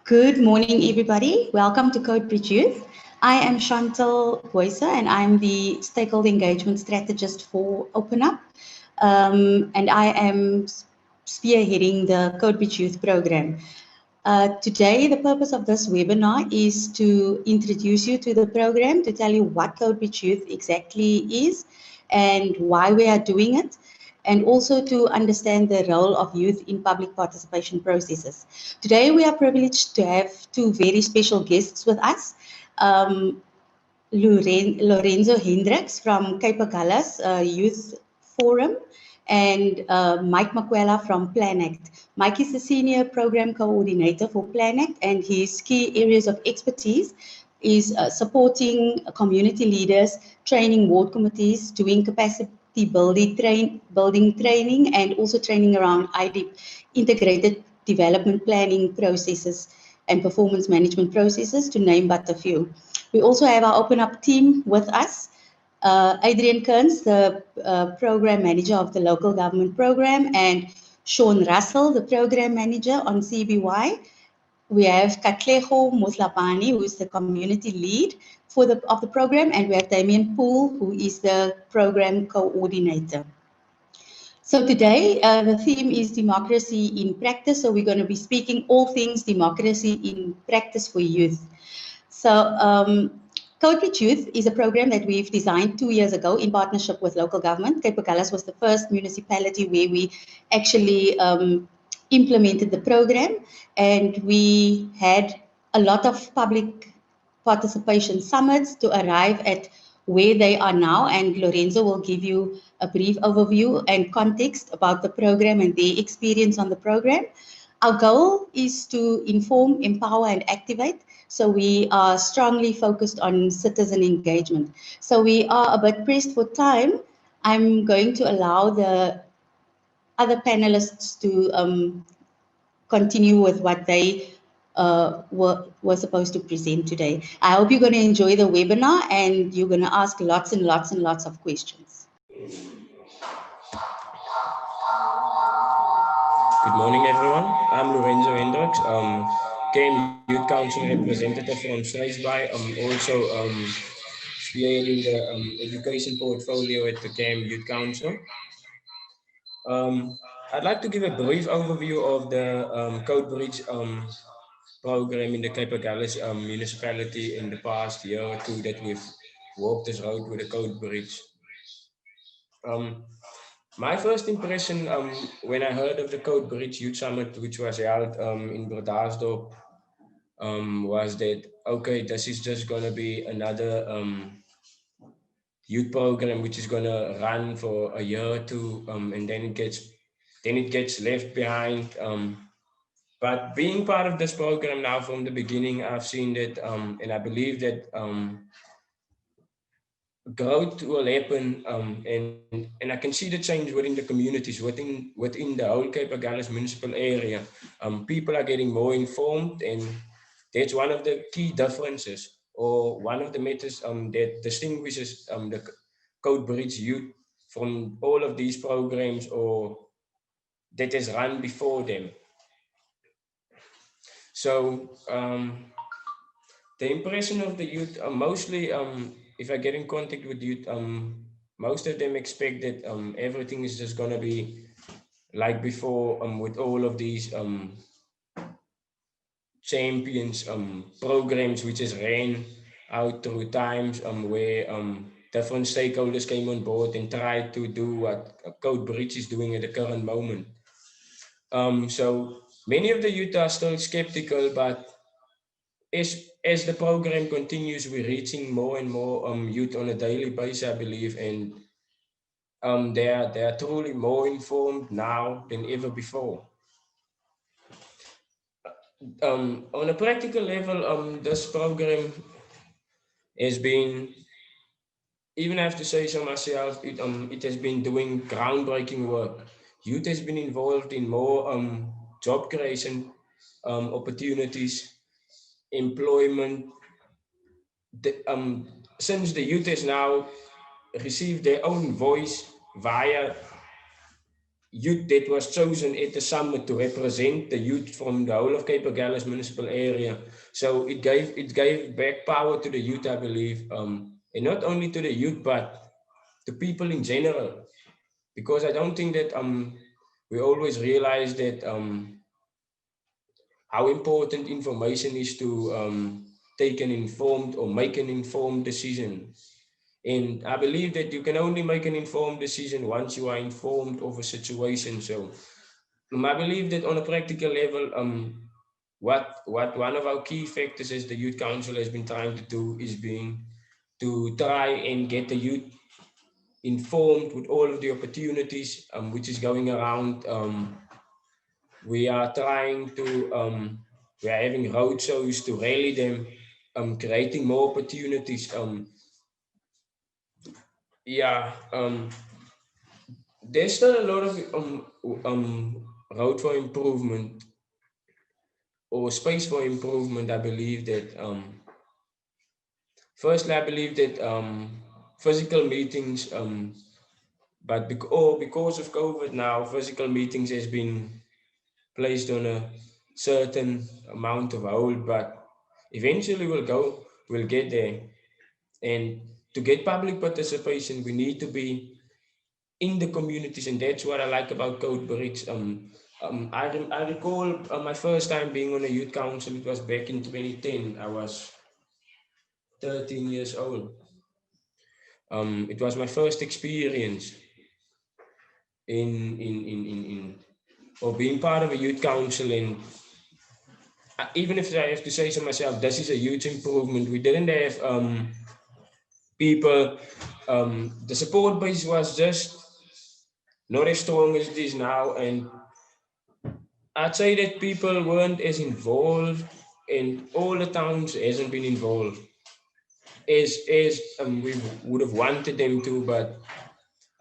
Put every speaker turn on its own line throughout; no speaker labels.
Good morning, everybody. Welcome to Codebridge Youth. I am Chantal Boyser, and I'm the stakeholder engagement strategist for Open Up. And I am spearheading the Codebridge Youth program. Today, the purpose of this webinar is to introduce you to the program, to tell you what Codebridge Youth exactly is and why we are doing it, and also to understand the role of youth in public participation processes. Today, we are privileged to have two very special guests with us. Lorenzo Hendricks from Cape Agulhas Youth Forum and Mike Makwela from PlanAct. Mike is the Senior Program Coordinator for PlanAct, and his key areas of expertise is supporting community leaders, training ward committees, doing capacity building training, and also training around integrated development planning processes and performance management processes, to name but a few. We also have our Open Up team with us. Adrian Kearns, the program manager of the local government program, and Sean Russell, the program manager on CBY. We have Katleho Muslapani, who is the community lead of the program, and we have Damien Poole, who is the program coordinator. So today, the theme is democracy in practice. So we're going to be speaking all things democracy in practice for youth. So Codebridge Youth is a program that we've designed 2 years ago in partnership with local government. Cape Agulhas was the first municipality where we actually implemented the program, and we had a lot of public participation summits to arrive at where they are now, and Lorenzo will give you a brief overview and context about the program and their experience on the program. Our goal is to inform, empower, and activate. So we are strongly focused on citizen engagement. So we are a bit pressed for time. I'm going to allow the other panelists to continue with what they were supposed to present today. I hope you're going to enjoy the webinar and you're going to ask lots and lots and lots of questions.
Good morning, everyone. I'm Lorenzo Hendricks, came Youth Council representative from Sliceby. Also spearheading the education portfolio at the CAM Youth Council. I'd like to give a brief overview of the Codebridge program in the Cape Agulhas municipality in the past year or two that we've walked this road with the Codebridge. My first impression when I heard of the Codebridge Youth Summit, which was held in Bredasdorp, was that, okay, this is just going to be another youth program which is going to run for a year or two, and then it gets left behind. But being part of this program now from the beginning, I've seen that, and I believe that growth will happen, and I can see the change within the communities, within the whole Cape Agulhas municipal area. People are getting more informed, and that's one of the key differences, or one of the matters that distinguishes the Codebridge Youth from all of these programs or that has run before them. So the impression of the youth, mostly, if I get in contact with youth, most of them expect that everything is just gonna be like before, with all of these champions programs which is ran out through times, where different stakeholders came on board and tried to do what Codebridge is doing at the current moment. So many of the youth are still skeptical, but as the program continues, we're reaching more and more youth on a daily basis, I believe, and they are truly more informed now than ever before. On a practical level, this program has been, even I have to say so myself, it has been doing groundbreaking work. Youth has been involved in more job creation opportunities, employment. Since the youth has now received their own voice via youth that was chosen at the summit to represent the youth from the whole of Cape Agulhas municipal area. So it gave back power to the youth, I believe, and not only to the youth but to people in general, because I don't think that we always realize that how important information is to take an informed or make an informed decision. And I believe that you can only make an informed decision once you are informed of a situation. So I believe that on a practical level, what one of our key factors as the Youth Council has been trying to do is being to try and get the youth informed with all of the opportunities which is going around. We are trying to we are having roadshows to rally them, creating more opportunities. Yeah, there's still a lot of road for improvement or space for improvement. I believe that firstly, I believe that physical meetings, because of COVID now, physical meetings has been placed on a certain amount of hold, but eventually we'll get there. And to get public participation, we need to be in the communities, and that's what I like about Codebridge. I recall my first time being on a youth council. It was back in 2010. I was 13 years old. It was my first experience in or being part of a youth council, and even if I have to say so myself, this is a huge improvement. We didn't have people. The support base was just not as strong as it is now, and I'd say that people weren't as involved, and all the towns hasn't been involved as we would have wanted them to. But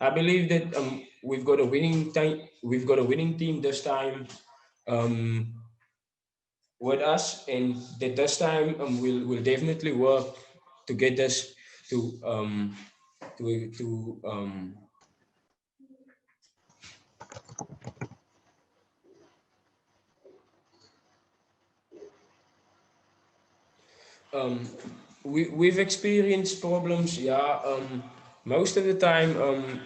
I believe that we've got a winning time. We've got a winning team this time um, with us, and that this time we'll definitely work to get us to to to um, um, we've experienced problems. Yeah, most of the time.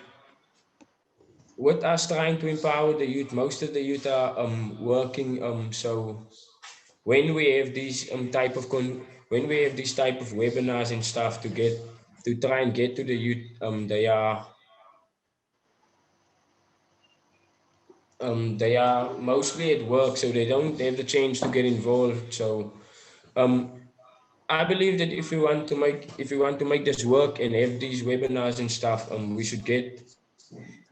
With us trying to empower the youth, most of the youth are working. So when we have these when we have these type of webinars and stuff to try and get to the youth, they are mostly at work, so they don't have the chance to get involved. So um, I believe that if we want to make this work and have these webinars and stuff, we should get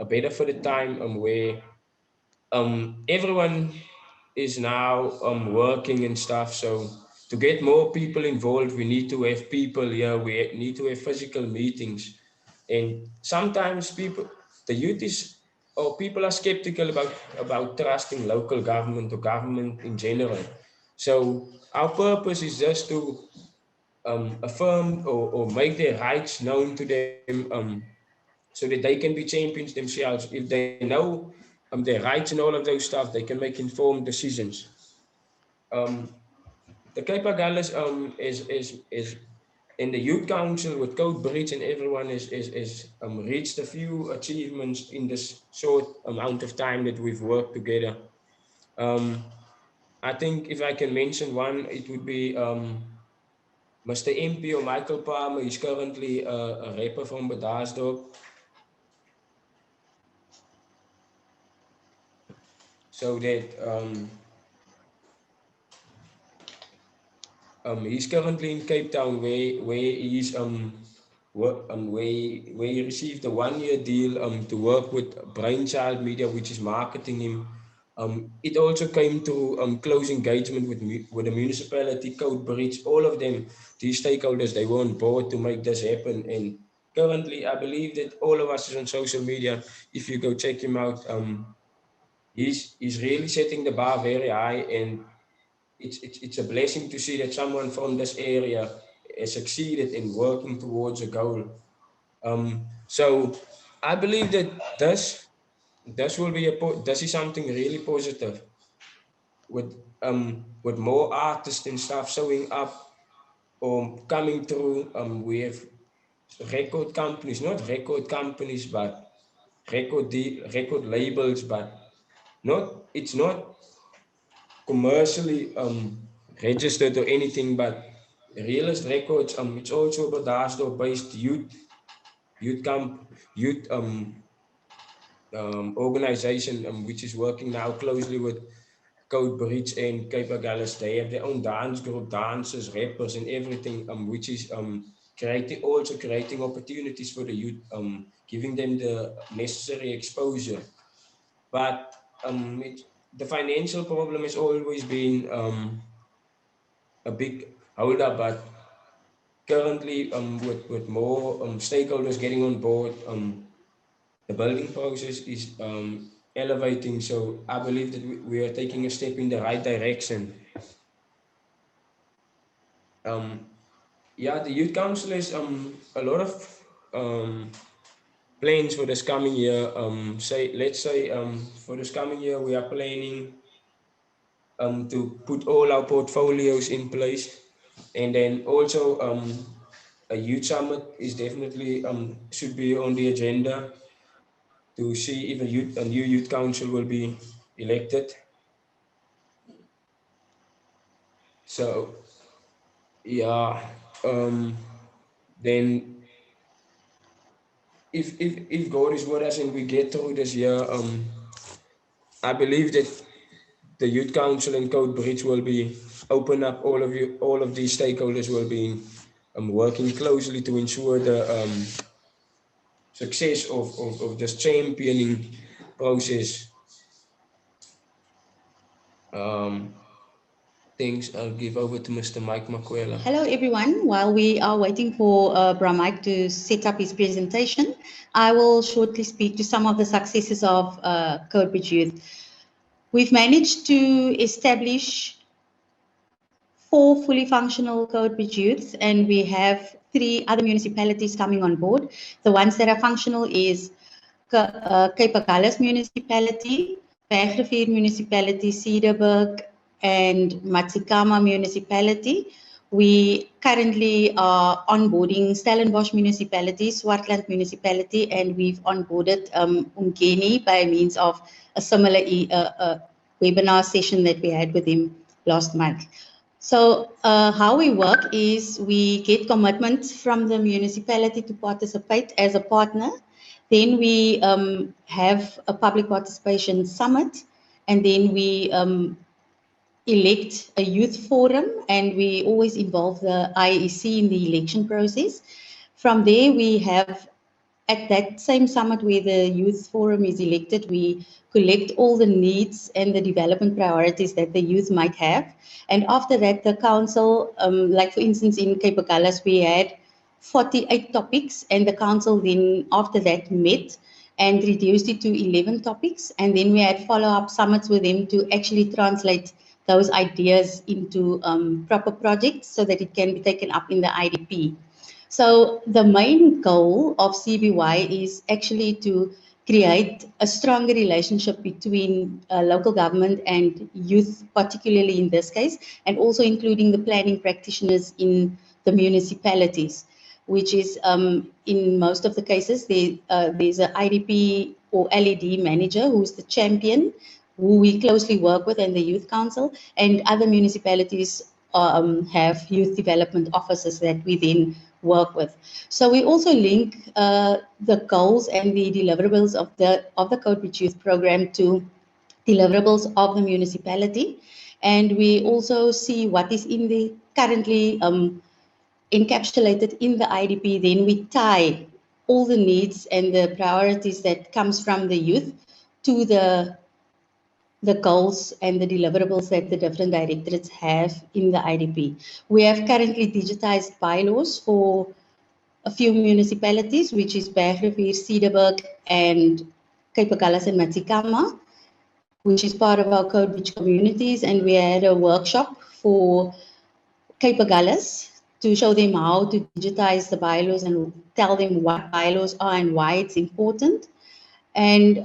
a better for the time where everyone is now working and stuff. So to get more people involved, we need to have people here. We need to have physical meetings. And sometimes the youth is, or people are skeptical about trusting local government or government in general. So our purpose is just to affirm or make their rights known to them, so that they can be champions themselves. If they know their rights and all of those stuff, they can make informed decisions. Um, the Cape Agulhas is in the youth council with Codebridge and everyone is reached a few achievements in this short amount of time that we've worked together. Um, I think if I can mention one, it would be Mr. MP or Michael Palmer. He's currently a rapper from Bedasdorp. So that he's currently in Cape Town, where he's where he received a 1 year deal to work with Brainchild Media, which is marketing him. It also came to close engagement with the municipality, Codebridge, all of them, these stakeholders. They were on board to make this happen. And currently, I believe that all of us is on social media. If you go check him out, he's really setting the bar very high, and it's a blessing to see that someone from this area has succeeded in working towards a goal. So I believe that this this will be this is something really positive with more artists and stuff showing up or coming through. We have record companies, not record companies, but record labels, but it's not commercially registered or anything, but Realist Records, it's also a Badaasdorp based youth organization, which is working now closely with Codebridge and Cape Gallas. They have their own dance group, dancers, rappers, and everything, which is creating opportunities for the youth, giving them the necessary exposure. But the financial problem has always been a big holdup. But currently, with more stakeholders getting on board, the building process is elevating. So I believe that we are taking a step in the right direction. Yeah, the youth council is a lot of plans for this coming year. Let's say for this coming year we are planning to put all our portfolios in place, and then also a youth summit is definitely should be on the agenda to see if a new youth council will be elected. So yeah, then if God is with us and we get through this year, I believe that the youth council and Codebridge will be open up. All of these stakeholders will be working closely to ensure the success of this championing process. Um, Things I'll give over to Mr. Mike Makwela.
Hello, everyone. While we are waiting for Bramike to set up his presentation, I will shortly speak to some of the successes of Codebridge Youth. We've managed to establish 4 fully functional Codebridge Youths, and we have 3 other municipalities coming on board. The ones that are functional is Cape Gallas Municipality, Bergrivier Municipality, Cedarburg, and Matsikama Municipality. We currently are onboarding Stellenbosch Municipality, Swartland Municipality, and we've onboarded Umgeni by means of a similar webinar session that we had with him last month. So how we work is we get commitments from the municipality to participate as a partner. Then we have a public participation summit, and then we elect a youth forum, and we always involve the IEC in the election process. From there, we have at that same summit where the youth forum is elected, we collect all the needs and the development priorities that the youth might have. And after that, the council, like for instance, in Cape Gallas, we had 48 topics, and the council then after that met and reduced it to 11 topics. And then we had follow-up summits with them to actually translate those ideas into proper projects so that it can be taken up in the IDP. So the main goal of CBY is actually to create a stronger relationship between local government and youth, particularly in this case, and also including the planning practitioners in the municipalities, which is in most of the cases, there's an IDP or LED manager who's the champion, who we closely work with, and the youth council, and other municipalities have youth development officers that we then work with. So we also link the goals and the deliverables of the Codebridge Youth program to deliverables of the municipality, and we also see what is in the currently encapsulated in the IDP. Then we tie all the needs and the priorities that comes from the youth to the goals and the deliverables that the different directorates have in the IDP. We have currently digitized bylaws for a few municipalities, which is Bergrivier, Cedarburg, and Cape Gallas and Matsikama, which is part of our Codebridge communities. And we had a workshop for Cape Gallas to show them how to digitize the bylaws and tell them what bylaws are and why it's important. And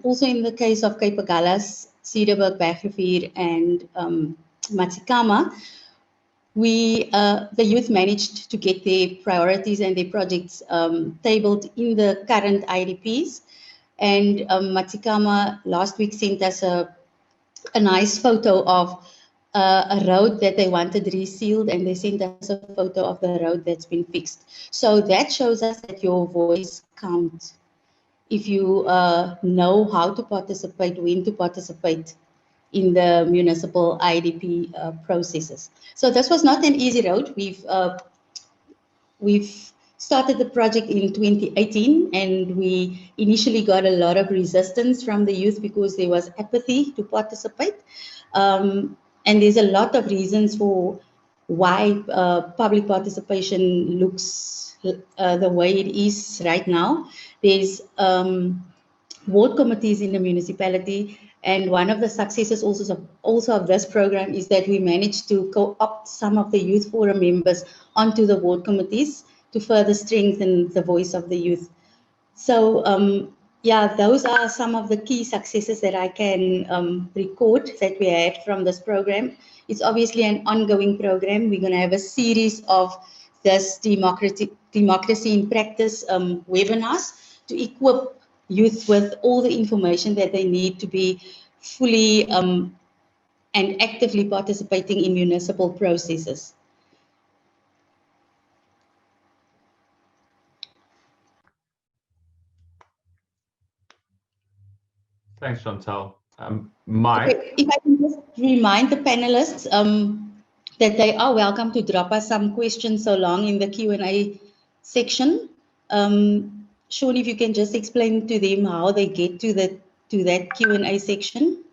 also in the case of Cape Agulhas, Cederberg, Bergrivier, and Matsikama, the youth managed to get their priorities and their projects tabled in the current IDPs. And Matsikama last week sent us a nice photo of a road that they wanted resealed, and they sent us a photo of the road that's been fixed. So that shows us that your voice counts. If you know how to participate, when to participate in the municipal IDP processes. So this was not an easy road. We've started the project in 2018, and we initially got a lot of resistance from the youth because there was apathy to participate. And there's a lot of reasons for why public participation looks the way it is right now. There's ward committees in the municipality. And one of the successes also of this program is that we managed to co-opt some of the youth forum members onto the ward committees to further strengthen the voice of the youth. So yeah, those are some of the key successes that I can record that we had from this program. It's obviously an ongoing program. We're going to have a series of this democracy in practice webinars to equip youth with all the information that they need to be fully and actively participating in municipal processes.
Thanks, Chantal. Mike?
Okay, if I can just remind the panelists that they are welcome to drop us some questions along in the Q&A section. Sean, if you can just explain to them how they get to that Q&A section.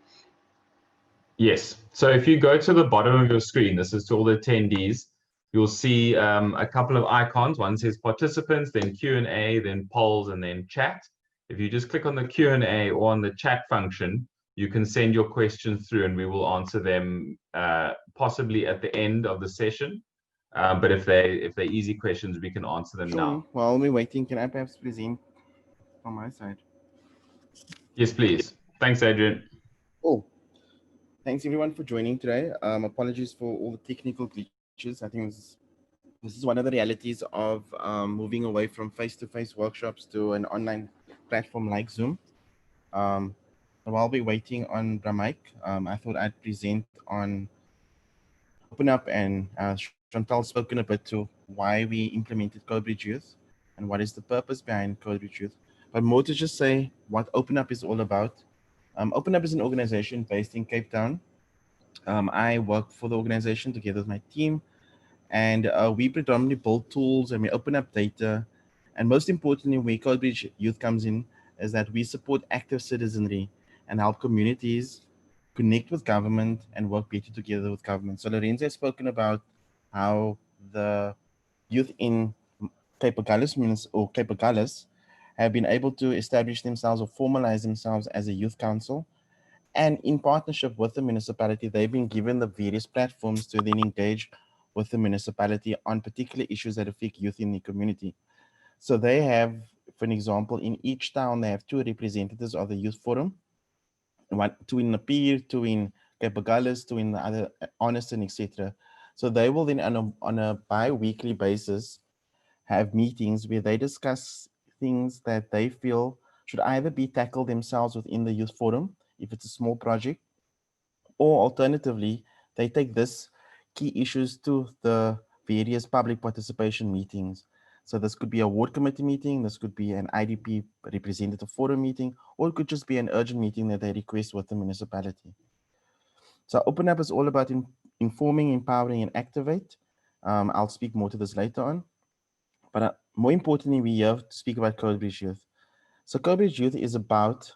Yes. So if you go to the bottom of your screen, this is to all the attendees, you'll see a couple of icons. One says participants, then Q&A, then polls, and then chat. If you just click on the Q&A or on the chat function, you can send your questions through and we will answer them possibly at the end of the session. But if they're easy questions, we can answer them now.
While we're waiting, can I perhaps present on my side?
Yes, please. Thanks, Adrian.
Oh, thanks everyone for joining today. Apologies for all the technical glitches. I think this is one of the realities of moving away from face-to-face workshops to an online platform like Zoom. While we're waiting on Bramike, I thought I'd present on Open Up, and Chantal spoken a bit to why we implemented Codebridge Youth and what is the purpose behind Codebridge Youth, but more to just say what Open Up is all about. Open Up is an organization based in Cape Town. I work for the organization together with my team, and we predominantly build tools and we open up data. And most importantly, where Codebridge Youth comes in is that we support active citizenry and help communities connect with government and work better together with government. So Lorenzo has spoken about how the youth in Cape Agulhas have been able to establish themselves or formalize themselves as a youth council. And in partnership with the municipality, they've been given the various platforms to then engage with the municipality on particular issues that affect youth in the community. So they have, for an example, in each town, they have 2 representatives of the youth forum, two in Napier, 2 in Cape Agulhas, 2 in the other Honeston, etc. So they will then on a bi-weekly basis have meetings where they discuss things that they feel should either be tackled themselves within the youth forum, if it's a small project, or alternatively, they take this key issues to the various public participation meetings. So this could be a ward committee meeting, this could be an IDP representative forum meeting, or it could just be an urgent meeting that they request with the municipality. So Open Up is all about informing, empowering, and activate. I'll speak more to this later on. But more importantly, we have to speak about Codebridge Youth. So Codebridge Youth is about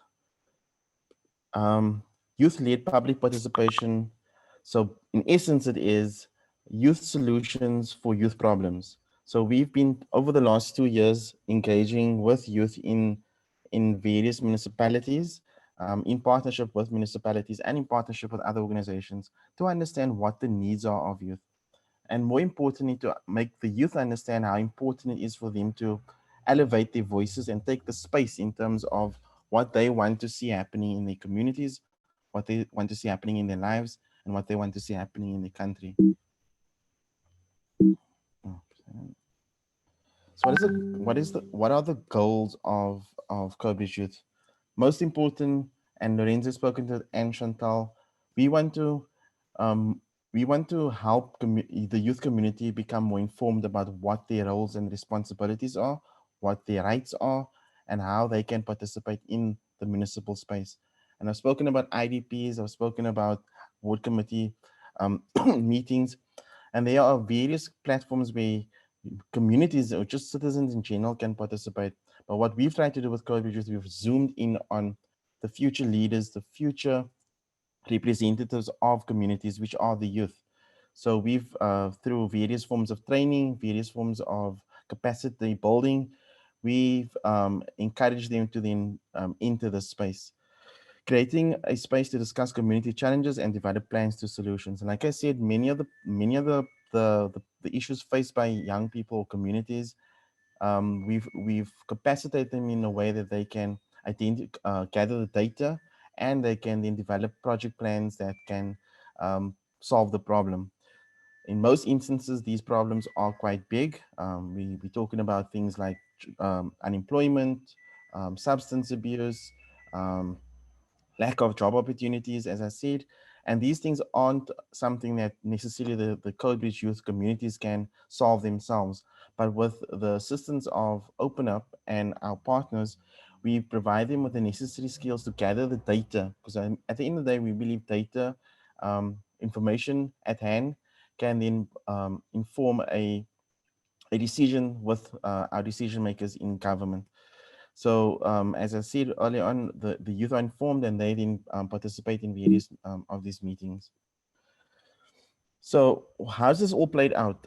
youth-led public participation. So in essence, it is youth solutions for youth problems. So we've been, over the last 2 years, engaging with youth in various municipalities, in partnership with municipalities and in partnership with other organizations to understand what the needs are of youth. And more importantly, to make the youth understand how important it is for them to elevate their voices and take the space in terms of what they want to see happening in their communities, what they want to see happening in their lives, and what they want to see happening in the country. So what are the goals of Codebridge Youth? Most important, and Lorenzo spoken to, and Chantal, we want to um, help the youth community become more informed about what their roles and responsibilities are, what their rights are, and how they can participate in the municipal space. And I've spoken about IDPs, I've spoken about ward committee meetings, and there are various platforms where communities or just citizens in general can participate. But what we've tried to do with Codebridge is we've zoomed in on the future leaders, the future representatives of communities, which are the youth. So we've, through various forms of training, various forms of capacity building, we've encouraged them to then enter the space, creating a space to discuss community challenges and develop plans to solutions. And like I said, many of the issues faced by young people or communities, we've capacitated them in a way that they can gather the data, and they can then develop project plans that can solve the problem. In most instances, these problems are quite big. We're talking about things like unemployment, substance abuse, lack of job opportunities, as I said. And these things aren't something that necessarily the Codebridge youth communities can solve themselves. But with the assistance of Open Up and our partners, we provide them with the necessary skills to gather the data. Because at the end of the day, we believe data, information at hand, can then inform a decision with our decision makers in government. So as I said earlier on, the youth are informed, and they then participate in various of these meetings. So how's this all played out?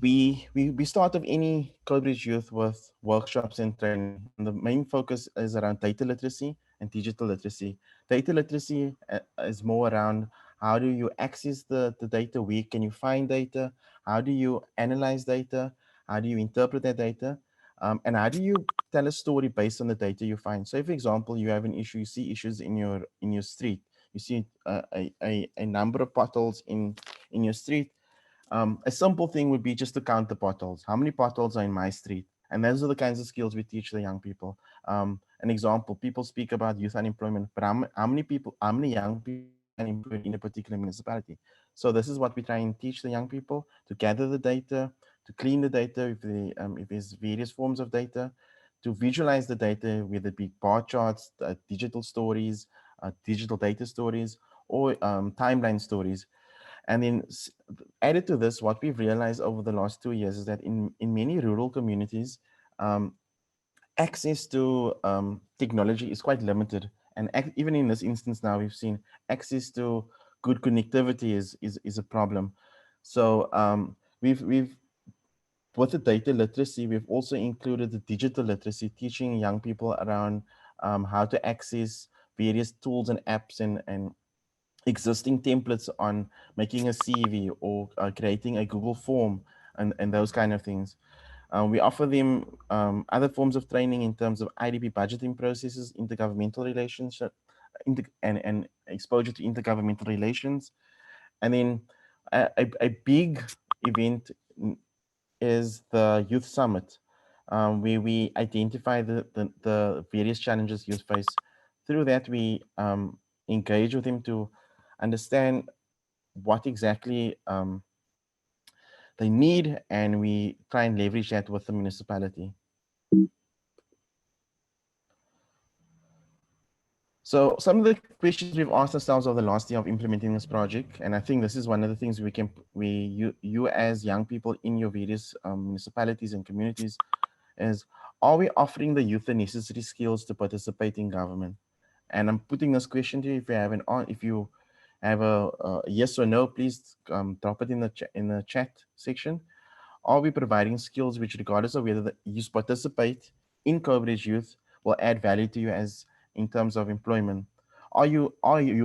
We start of any Codebridge Youth with workshops and training. And the main focus is around data literacy and digital literacy. Data literacy is more around how do you access the data, where can you find data, how do you analyze data, how do you interpret that data, and how do you tell a story based on the data you find. So, for example, you have an issue, you see issues in your street, you see a number of potholes in your street. A simple thing would be just to count the potholes. How many potholes are in my street? And those are the kinds of skills we teach the young people. An example, people speak about youth unemployment, but how many young people are unemployed in a particular municipality? So this is what we try and teach the young people: to gather the data, to clean the data if there's various forms of data, to visualize the data, whether it be bar charts, digital stories, digital data stories, or timeline stories. And then added to this, what we've realized over the last 2 years is that in many rural communities, access to technology is quite limited. And even in this instance now, we've seen access to good connectivity is a problem. So we've with the data literacy, we've also included the digital literacy, teaching young people around how to access various tools and apps and existing templates on making a CV or creating a Google form and those kind of things. We offer them other forms of training in terms of IDP budgeting processes, intergovernmental relationship, and exposure to intergovernmental relations. And then a big event is the Youth Summit, where we identify the various challenges youth face. Through that, we engage with them to understand what exactly they need, and we try and leverage that with the municipality. So some of the questions we've asked ourselves over the last year of implementing this project, and I think this is one of the things you as young people in your various municipalities and communities, is: are we offering the youth the necessary skills to participate in government? And I'm putting this question to you. If you have a yes or no, please drop it in the chat section. Are we providing skills which, regardless of whether you participate in Codebridge Youth, will add value to you as in terms of employment? Are you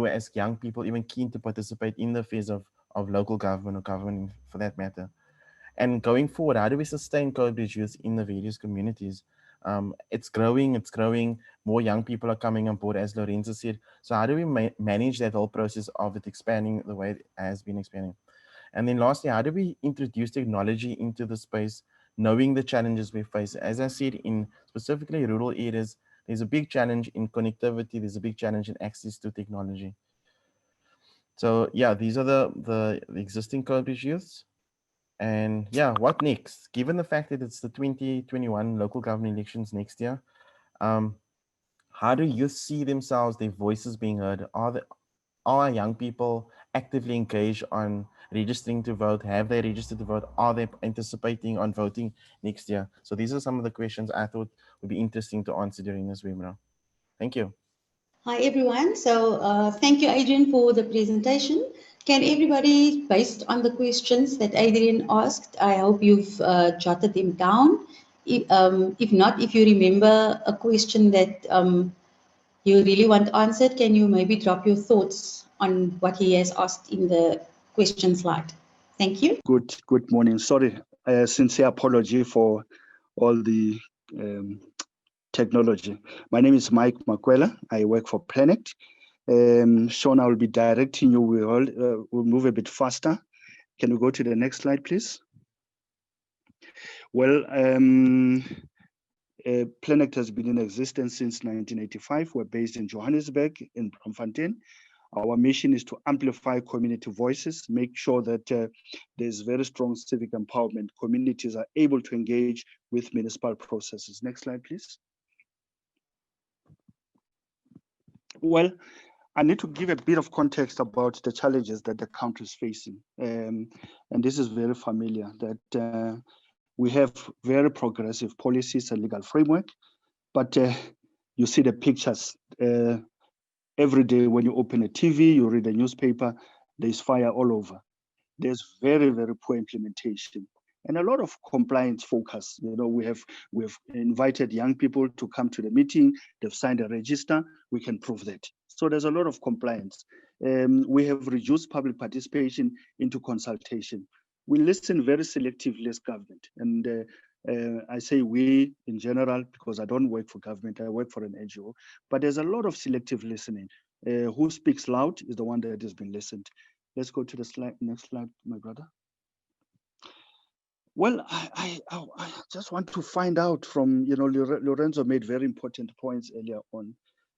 as young people even keen to participate in the affairs of local government or government for that matter? And going forward, how do we sustain Codebridge Youth in the various communities? It's growing, it's growing. More young people are coming on board, as Lorenzo said. So how do we manage that whole process of it expanding the way it has been expanding? And then lastly, how do we introduce technology into the space, knowing the challenges we face? As I said, in specifically rural areas, there's a big challenge in connectivity. There's a big challenge in access to technology. So yeah, these are the existing Codebridge youths. And yeah, what next? Given the fact that it's the 2021 local government elections next year, how do youth see themselves, their voices being heard? Are young people actively engaged on registering to vote? Have they registered to vote? Are they anticipating on voting next year? So these are some of the questions I thought would be interesting to answer during this webinar. Thank you.
Hi, everyone. So thank you, Adrian, for the presentation. Can everybody, based on the questions that Adrian asked, I hope you've jotted them down. If not, if you remember a question that you really want answered, can you maybe drop your thoughts on what he has asked in the question slide? Thank you.
Good morning. Sorry, sincere apology for all the technology. My name is Mike Makwela. I work for Planet. Sean, I will be directing you. We'll move a bit faster. Can we go to the next slide, please? Well, Planet has been in existence since 1985. We're based in Johannesburg, in Bloemfontein. Our mission is to amplify community voices, make sure that there's very strong civic empowerment. Communities are able to engage with municipal processes. Next slide, please. Well, I need to give a bit of context about the challenges that the country is facing. And this is very familiar, that we have very progressive policies and legal framework, but you see the pictures every day when you open a TV, you read a newspaper, there's fire all over. There's very, very poor implementation and a lot of compliance focus. You know, we've invited young people to come to the meeting. They've signed a register. We can prove that. So there's a lot of compliance. We have reduced public participation into consultation. We listen very selectively as government. And I say we in general, because I don't work for government, I work for an NGO, but there's a lot of selective listening. Who speaks loud is the one that has been listened. Let's go to the slide, next slide, my brother. Well, I just want to find out from, you know, Lorenzo made very important points earlier on.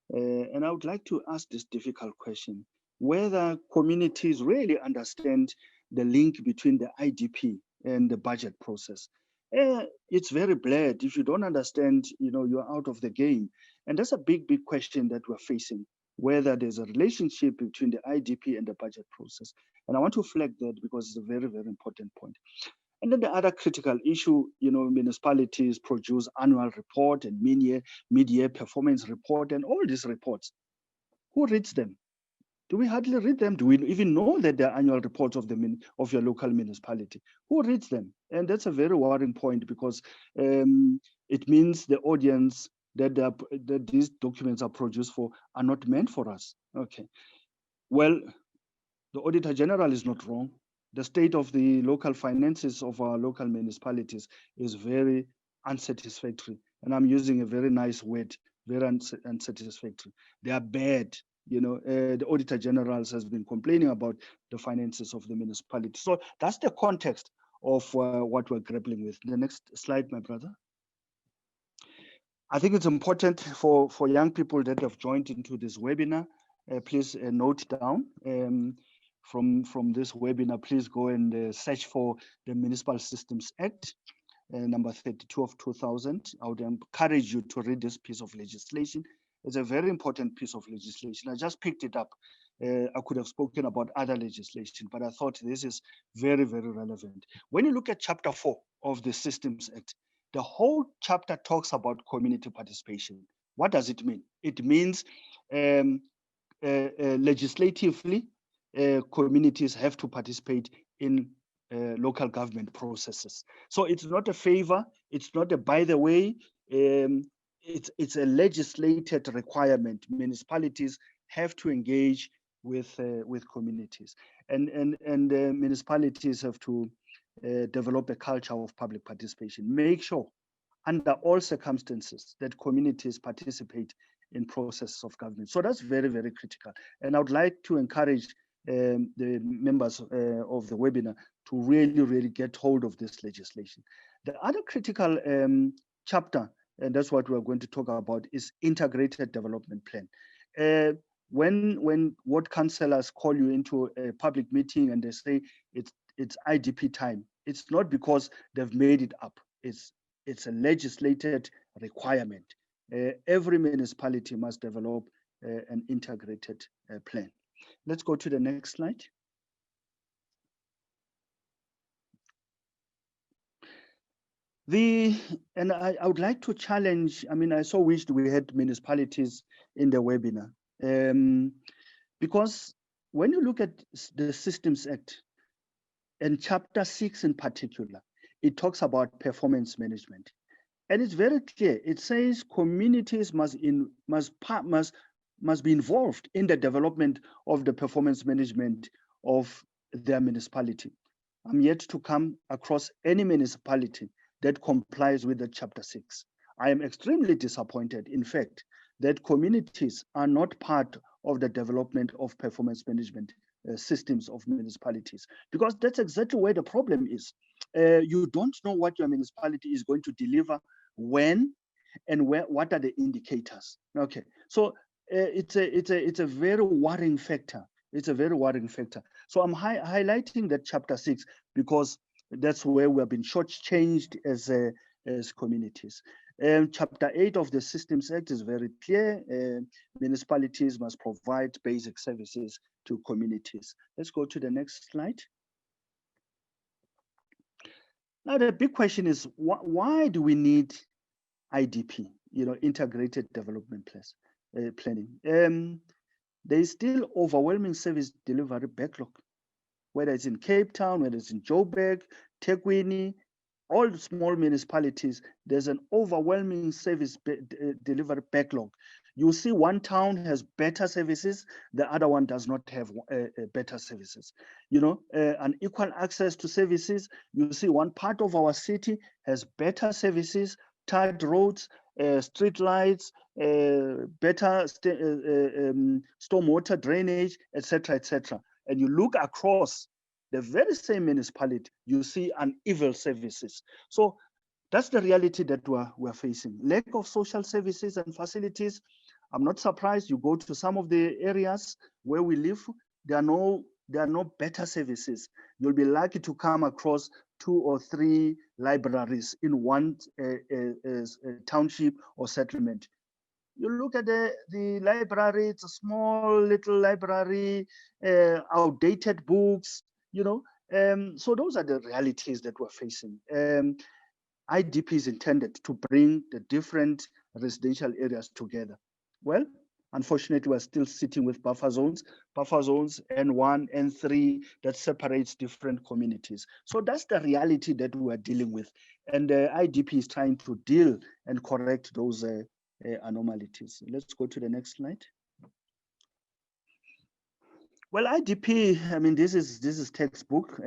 And I would like to ask this difficult question, whether communities really understand the link between the IDP and the budget process. It's very blurred. If you don't understand, you know, you're out of the game. And that's a big, big question that we're facing, whether there's a relationship between the IDP and the budget process. And I want to flag that because it's a very, very important point. And then the other critical issue, you know, municipalities produce annual report and mid-year performance report and all these reports. Who reads them? Do we hardly read them? Do we even know that they're annual reports of your local municipality? Who reads them? And that's a very worrying point, because it means the audience that these documents are produced for are not meant for us. Okay. Well, the Auditor General is not wrong. The state of the local finances of our local municipalities is very unsatisfactory. And I'm using a very nice word, very unsatisfactory. They are bad. You know, the Auditor General has been complaining about the finances of the municipality. So that's the context of what we're grappling with. The next slide, my brother. I think it's important for young people that have joined into this webinar, please note down. From this webinar, please go and search for the Municipal Systems Act, number 32 of 2000. I would encourage you to read this piece of legislation. It's a very important piece of legislation. I just picked it up. I could have spoken about other legislation, but I thought this is very, very relevant. When you look at Chapter 4 of the Systems Act, the whole chapter talks about community participation. What does it mean? It means legislatively, communities have to participate in local government processes. So it's not a favor, it's not a by the way, it's a legislated requirement. Municipalities have to engage with communities, and municipalities have to develop a culture of public participation. Make sure under all circumstances that communities participate in processes of government. So that's very, very critical. And I would like to encourage the members of the webinar to really, really get hold of this legislation. The other critical chapter, and that's what we're going to talk about, is integrated development plan. When ward councillors call you into a public meeting and they say it's IDP time, it's not because they've made it up. It's a legislated requirement. Every municipality must develop an integrated plan. Let's go to the next slide. I would like to challenge, I mean, I so wished we had municipalities in the webinar. Because when you look at the Systems Act, and Chapter 6 in particular, it talks about performance management. And it's very clear. It says communities must be involved in the development of the performance management of their municipality. I'm yet to come across any municipality that complies with the Chapter 6. I am extremely disappointed, in fact, that communities are not part of the development of performance management systems of municipalities, because that's exactly where the problem is. You don't know what your municipality is going to deliver, when, and where. What are the indicators? Okay, so it's a very worrying factor. It's a very worrying factor. So I'm highlighting that Chapter 6 because that's where we have been shortchanged as communities. Chapter 8 of the Systems Act is very clear. Municipalities must provide basic services to communities. Let's go to the next slide. Now, the big question is, why do we need IDP, integrated development planning? There is still overwhelming service delivery backlog, whether it's in Cape Town, whether it's in Joburg, Tekwini, all the small municipalities, there's an overwhelming service delivery backlog. You see one town has better services, the other one does not have better services. Unequal access to services. You see one part of our city has better services, tarred roads, street lights, better stormwater drainage, etc., etc. And you look across the very same municipality, you see uneven services. So that's the reality that we're facing. Lack of social services and facilities. I'm not surprised. You go to some of the areas where we live, there are no better services. You'll be lucky to come across 2 or 3 libraries in one township or settlement. You look at the library, it's a small little library, outdated books, so those are the realities that we're facing. IDP is intended to bring the different residential areas together. Well, unfortunately, we're still sitting with buffer zones N1, N3, that separates different communities. So that's the reality that we're dealing with. And IDP is trying to deal and correct those anomalies. Let's go to the next slide. Well, IDP, I mean, this is textbook,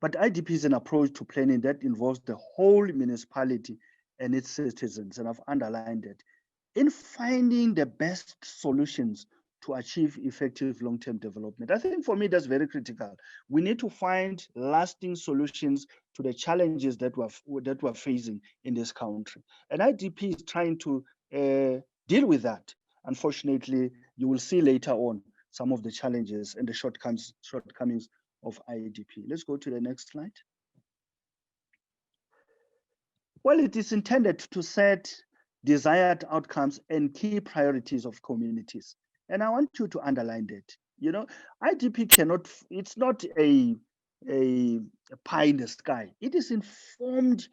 but IDP is an approach to planning that involves the whole municipality and its citizens, and I've underlined it, in finding the best solutions to achieve effective long-term development. I think for me, that's very critical. We need to find lasting solutions to the challenges that we're facing in this country. And IDP is trying to deal with that. Unfortunately, you will see later on some of the challenges and the shortcomings of IDP. Let's go to the next slide. Well, it is intended to set desired outcomes and key priorities of communities. And I want you to underline that. IDP cannot, it's not a pie in the sky. It is informed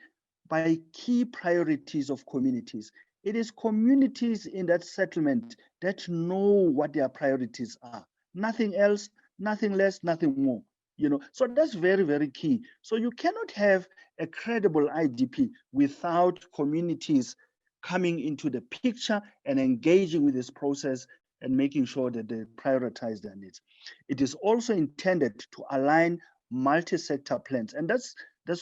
by key priorities of communities. It is communities in that settlement that know what their priorities are. Nothing else, nothing less, nothing more. So that's very, very key. So you cannot have a credible IDP without communities coming into the picture and engaging with this process and making sure that they prioritize their needs. It is also intended to align multi-sector plans. And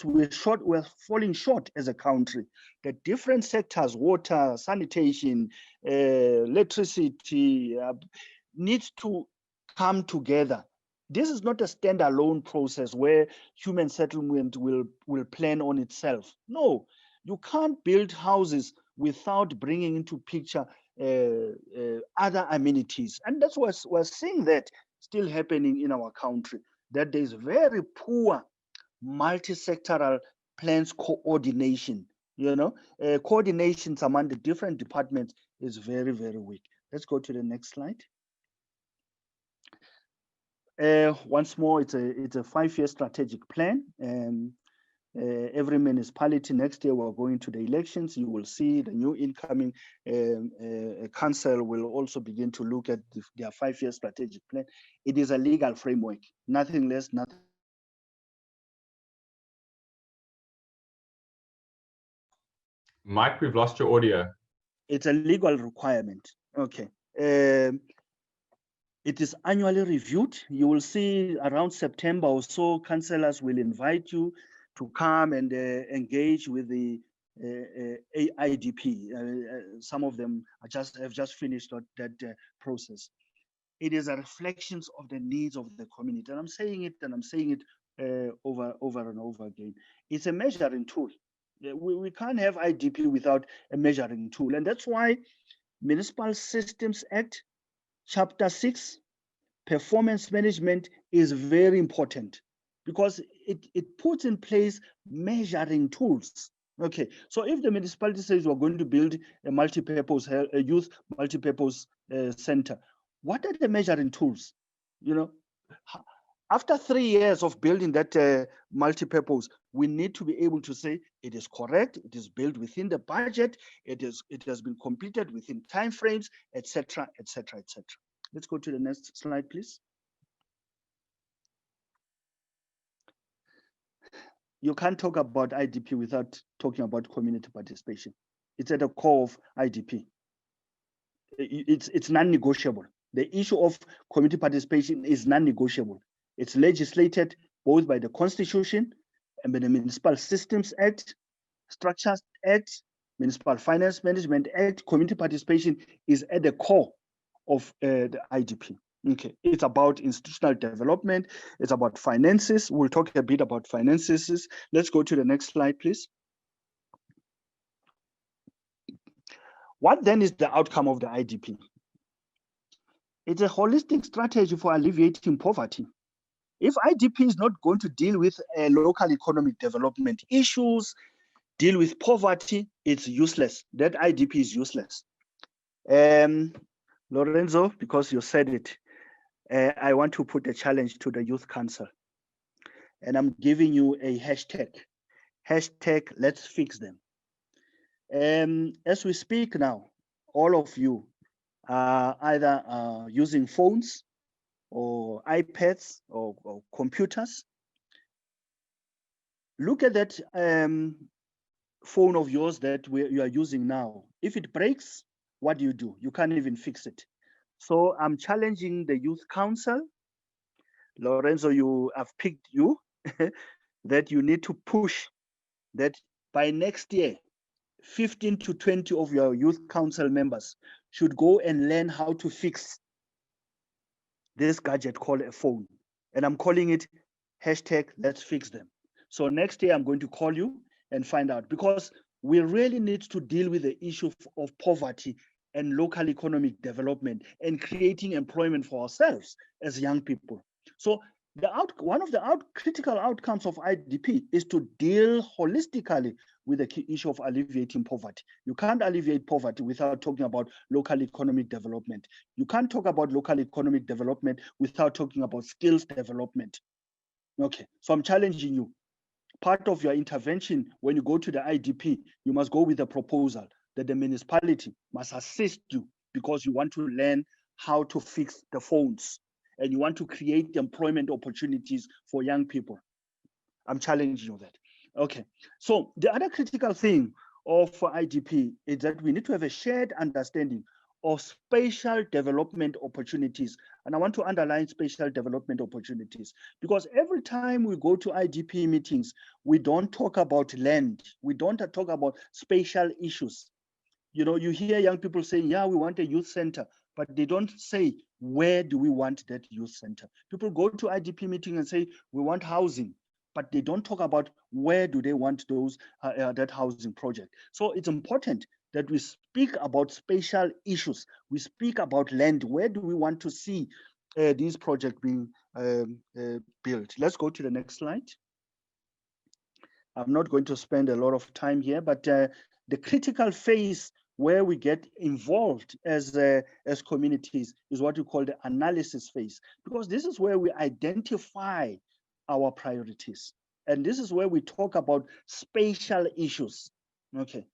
we're falling short as a country. The different sectors, water, sanitation, electricity, needs to come together. This is not a standalone process where human settlement will plan on itself. No, you can't build houses without bringing into picture other amenities. And that's what we're seeing that still happening in our country, that there's very poor multi-sectoral plans coordination. Coordinations among the different departments is very, very weak. Let's go to the next slide. Once more, it's a 5-year strategic plan. Every municipality next year we're going to the elections. You will see the new incoming council will also begin to look at their 5-year strategic plan. It is a legal framework, nothing less, nothing.
Mike, we've lost your audio.
It's a legal requirement. Okay. It is annually reviewed. You will see around September or so, councillors will invite you to come and engage with the IDP. Some of them have just finished that process. It is a reflection of the needs of the community. And I'm saying it over and over again. It's a measuring tool. We can't have IDP without a measuring tool. And that's why Municipal Systems Act, Chapter 6, performance management is very important because it puts in place measuring tools. Okay, so if the municipality says we're going to build a multi-purpose, a youth multi-purpose center, what are the measuring tools? After 3 years of building that multi-purpose, we need to be able to say it is correct, it is built within the budget, it has been completed within timeframes, etc., etc., etc. Let's go to the next slide, please. You can't talk about IDP without talking about community participation. It's at the core of IDP. It's non-negotiable. The issue of community participation is non-negotiable. It's legislated both by the Constitution and by the Municipal Systems Act, Structures Act, Municipal Finance Management Act. Community participation is at the core of the IDP. Okay, it's about institutional development. It's about finances. We'll talk a bit about finances. Let's go to the next slide, please. What then is the outcome of the IDP? It's a holistic strategy for alleviating poverty. If IDP is not going to deal with local economic development issues, deal with poverty, it's useless. That IDP is useless. Lorenzo, because you said it, I want to put a challenge to the Youth Council. And I'm giving you a hashtag. Hashtag, let's fix them. As we speak now, all of you are either using phones or iPads or computers. Look at that phone of yours that you are using now. If it breaks, what do? You can't even fix it. So I'm challenging the Youth Council. Lorenzo, I've picked you, that you need to push that by next year, 15 to 20 of your Youth Council members should go and learn how to fix this gadget called a phone. And I'm calling it hashtag, let's fix them. So next year, I'm going to call you and find out, because we really need to deal with the issue of poverty and local economic development and creating employment for ourselves as young people. So one of the critical outcomes of IDP is to deal holistically with the key issue of alleviating poverty. You can't alleviate poverty without talking about local economic development. You can't talk about local economic development without talking about skills development. Okay, so I'm challenging you. Part of your intervention when you go to the IDP, you must go with a proposal that the municipality must assist you because you want to learn how to fix the phones and you want to create employment opportunities for young people. I'm challenging you that. Okay, so the other critical thing of IDP is that we need to have a shared understanding of spatial development opportunities. And I want to underline spatial development opportunities, because every time we go to IDP meetings, we don't talk about land. We don't talk about spatial issues. You know, you hear young people saying, yeah, we want a youth center, but they don't say, where do we want that youth center? People go to IDP meeting and say, we want housing, but they don't talk about where do they want those that housing project. So it's important that we speak about spatial issues. We speak about land. Where do we want to see these projects being built? Let's go to the next slide. I'm not going to spend a lot of time here, but the critical phase where we get involved as communities is what we call the analysis phase, because this is where we identify our priorities. And this is where we talk about spatial issues. Okay,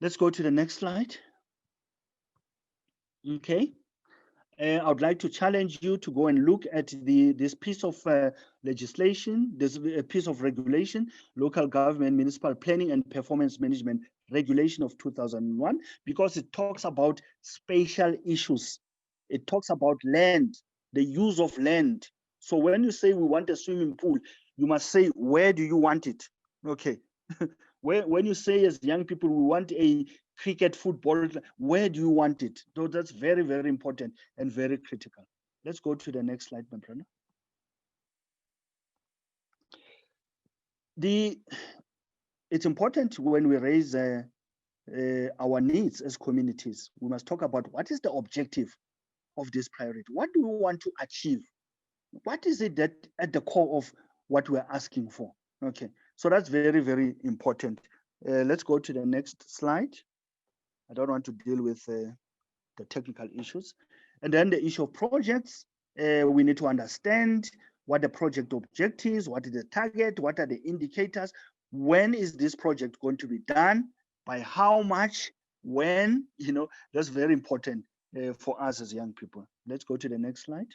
let's go to the next slide. Okay. I would like to challenge you to go and look at this piece of legislation, this piece of regulation, Local Government Municipal Planning and Performance Management Regulation of 2001, because it talks about spatial issues. It talks about land, the use of land. So when you say we want a swimming pool, you must say, where do you want it? Okay. When you say as young people, we want a cricket, football, where do you want it? So that's very, very important and very critical. Let's go to the next slide, my brother. It's important when we raise our needs as communities, we must talk about what is the objective of this priority? What do we want to achieve? What is it that at the core of what we're asking for? Okay, so that's very, very important. Let's go to the next slide. I don't want to deal with the technical issues. And then the issue of projects, we need to understand what the project objectives, what is the target, what are the indicators, when is this project going to be done, by how much, when, you know, that's very important for us as young people. Let's go to the next slide.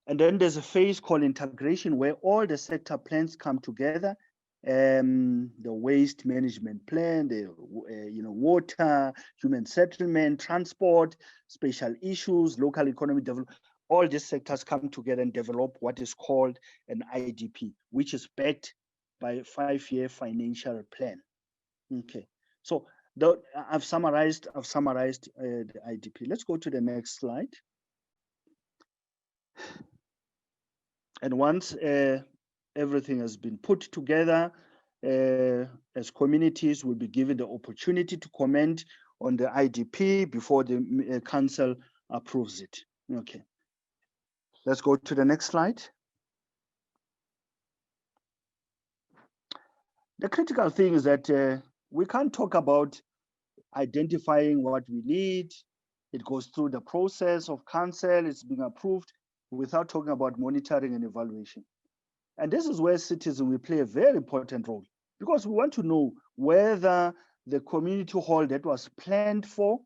And then there's a phase called integration, where all the sector plans come together. The waste management plan, the water, human settlement, transport, spatial issues, local economic development. All these sectors come together and develop what is called an IDP, which is backed by a 5-year financial plan. Okay, so I've summarized the IDP. Let's go to the next slide. And once everything has been put together, as communities will be given the opportunity to comment on the IDP before the council approves it. Okay, let's go to the next slide. The critical thing is that we can't talk about identifying what we need. It goes through the process of council, it's being approved, without talking about monitoring and evaluation. And this is where citizens will play a very important role, because we want to know whether the community hall that was planned for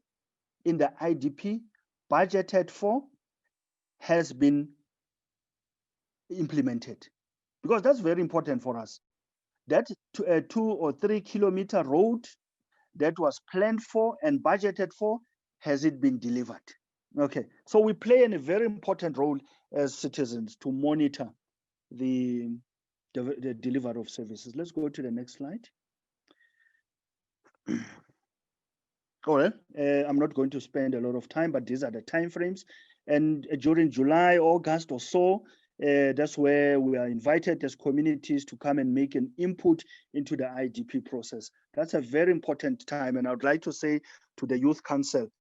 in the IDP, budgeted for, has been implemented. Because that's very important for us. That 2 or 3 kilometer road that was planned for and budgeted for, has it been delivered? Okay, so we play a very important role as citizens to monitor the delivery of services. Let's go to the next slide. All right, I'm not going to spend a lot of time, but these are the timeframes. And during July, August or so, that's where we are invited as communities to come and make an input into the IDP process. That's a very important time. And I would like to say to the Youth Council,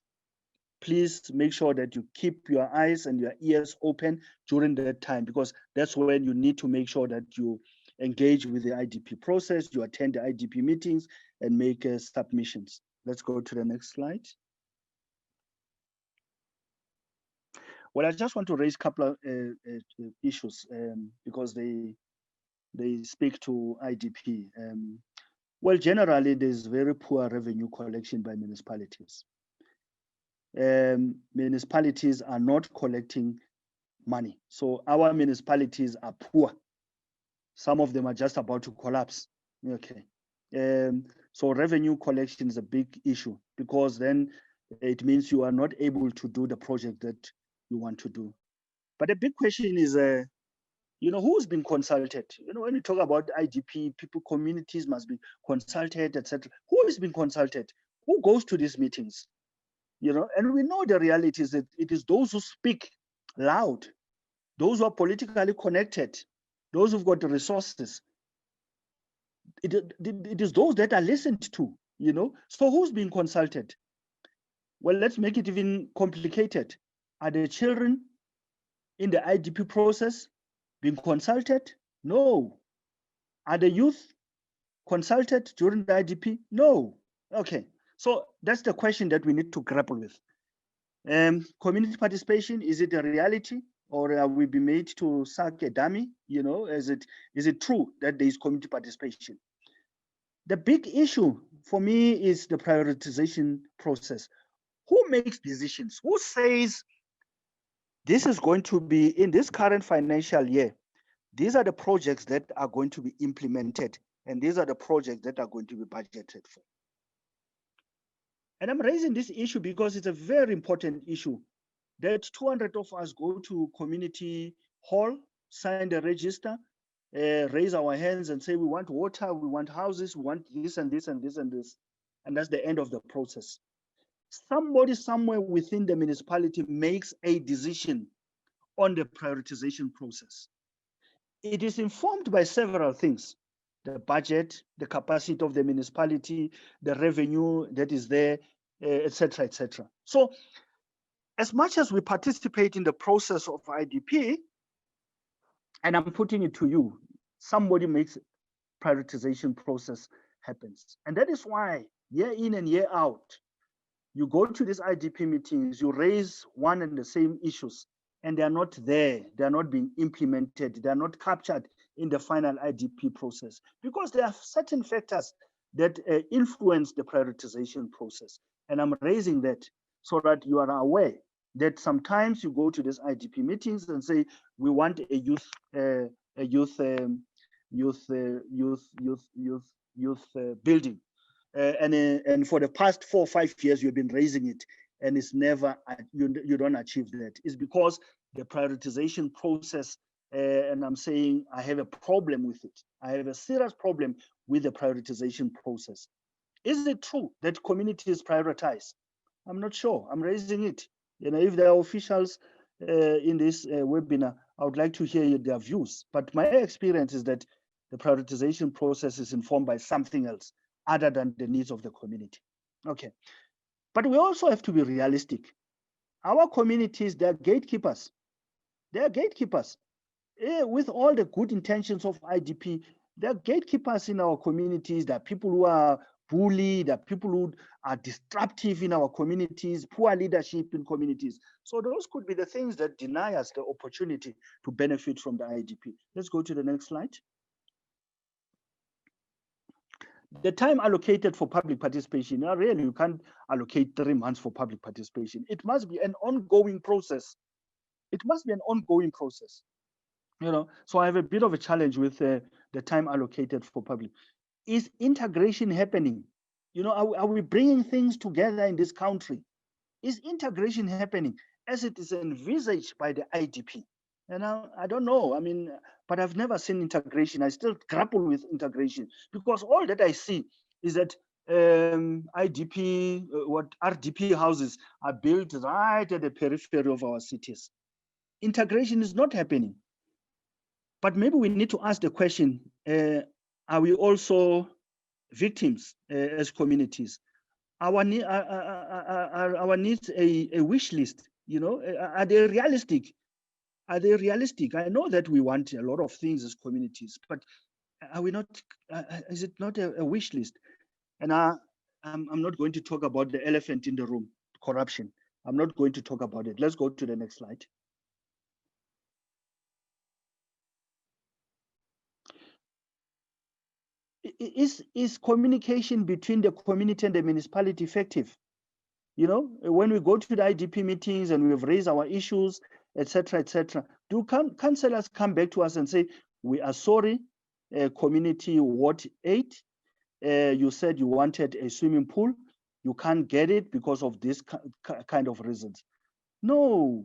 please make sure that you keep your eyes and your ears open during that time, because that's when you need to make sure that you engage with the IDP process, you attend the IDP meetings and make submissions. Let's go to the next slide. Well, I just want to raise a couple of issues because they speak to IDP. Well, generally, there's very poor revenue collection by municipalities. Municipalities are not collecting money. So our municipalities are poor. Some of them are just about to collapse. Okay. So revenue collection is a big issue, because then it means you are not able to do the project that you want to do. But the big question is, who's been consulted? When you talk about IDP, people, communities must be consulted, etc. Who is being consulted? Who goes to these meetings? And we know the reality is that it is those who speak loud, those who are politically connected, those who've got the resources. It is those that are listened to, So who's being consulted? Well, let's make it even complicated. Are the children in the IDP process being consulted? No. Are the youth consulted during the IDP? No. Okay. So that's the question that we need to grapple with. Community participation, is it a reality, or are we being made to suck a dummy? Is it true that there is community participation? The big issue for me is the prioritization process. Who makes decisions? Who says this is going to be in this current financial year? These are the projects that are going to be implemented, and these are the projects that are going to be budgeted for. And I'm raising this issue because it's a very important issue. That 200 of us go to community hall, sign the register, raise our hands and say we want water, we want houses, we want this and this and this and this. And that's the end of the process. Somebody somewhere within the municipality makes a decision on the prioritization process. It is informed by several things: the budget, the capacity of the municipality, the revenue that is there, etc., etc. So as much as we participate in the process of IDP, and I'm putting it to you, somebody makes prioritization process happens. And that is why year in and year out, you go to these IDP meetings, you raise one and the same issues, and they are not there. They are not being implemented. They are not captured in the final IDP process, because there are certain factors that influence the prioritization process. And I'm raising that so that you are aware that sometimes you go to these IDP meetings and say, we want a youth building. And for the past 4 or 5 years, you've been raising it, and it's never, you don't achieve that. It's because the prioritization process, and I'm saying I have a problem with it. I have a serious problem with the prioritization process. Is it true that communities prioritize? I'm not sure. I'm raising it. If there are officials in this webinar, I would like to hear their views. But my experience is that the prioritization process is informed by something else other than the needs of the community. Okay. But we also have to be realistic. Our communities, they're gatekeepers. They're gatekeepers. With all the good intentions of IDP, there are gatekeepers in our communities. There are people who are bullied, there are people who are disruptive in our communities, poor leadership in communities. So those could be the things that deny us the opportunity to benefit from the IDP. Let's go to the next slide. The time allocated for public participation, really, you can't allocate 3 months for public participation. It must be an ongoing process. It must be an ongoing process. So I have a bit of a challenge with the time allocated for public. Is integration happening? Are we bringing things together in this country? Is integration happening as it is envisaged by the IDP? And I don't know. But I've never seen integration. I still grapple with integration, because all that I see is that RDP houses are built right at the periphery of our cities. Integration is not happening. But maybe we need to ask the question, are we also victims as communities? Our needs a wish list, are they realistic? Are they realistic? I know that we want a lot of things as communities, but are we not, is it not a wish list? And I'm not going to talk about the elephant in the room, corruption. I'm not going to talk about it. Let's go to the next slide. Is communication between the community and the municipality effective? When we go to the IDP meetings and we've raised our issues, etc., do councillors come back to us and say, we are sorry, community Ward 8, you said you wanted a swimming pool, you can't get it because of this kind of reasons. No,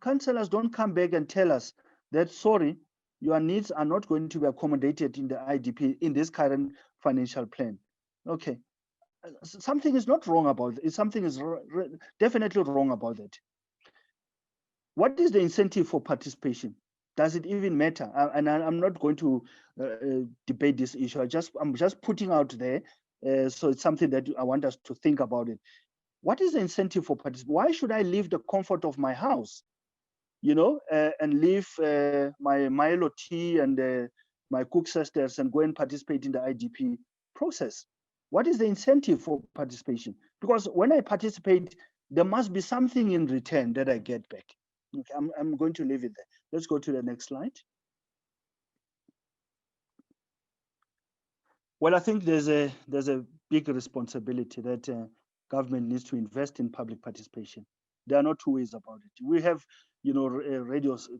councillors don't come back and tell us that, sorry, your needs are not going to be accommodated in the IDP in this current financial plan. Okay, something is not wrong about it. Something is definitely wrong about it. What is the incentive for participation? Does it even matter? And I'm not going to debate this issue. I'm just putting out there. So it's something that I want us to think about it. What is the incentive for participation? Why should I leave the comfort of my house, you know, and leave my Milo tea and my cook sisters and go and participate in the IDP process? What is the incentive for participation? Because when I participate, there must be something in return that I get back. Okay, I'm going to leave it there. Let's go to the next slide. Well, I think there's a big responsibility that government needs to invest in public participation. There are no two ways about it. We have, you know,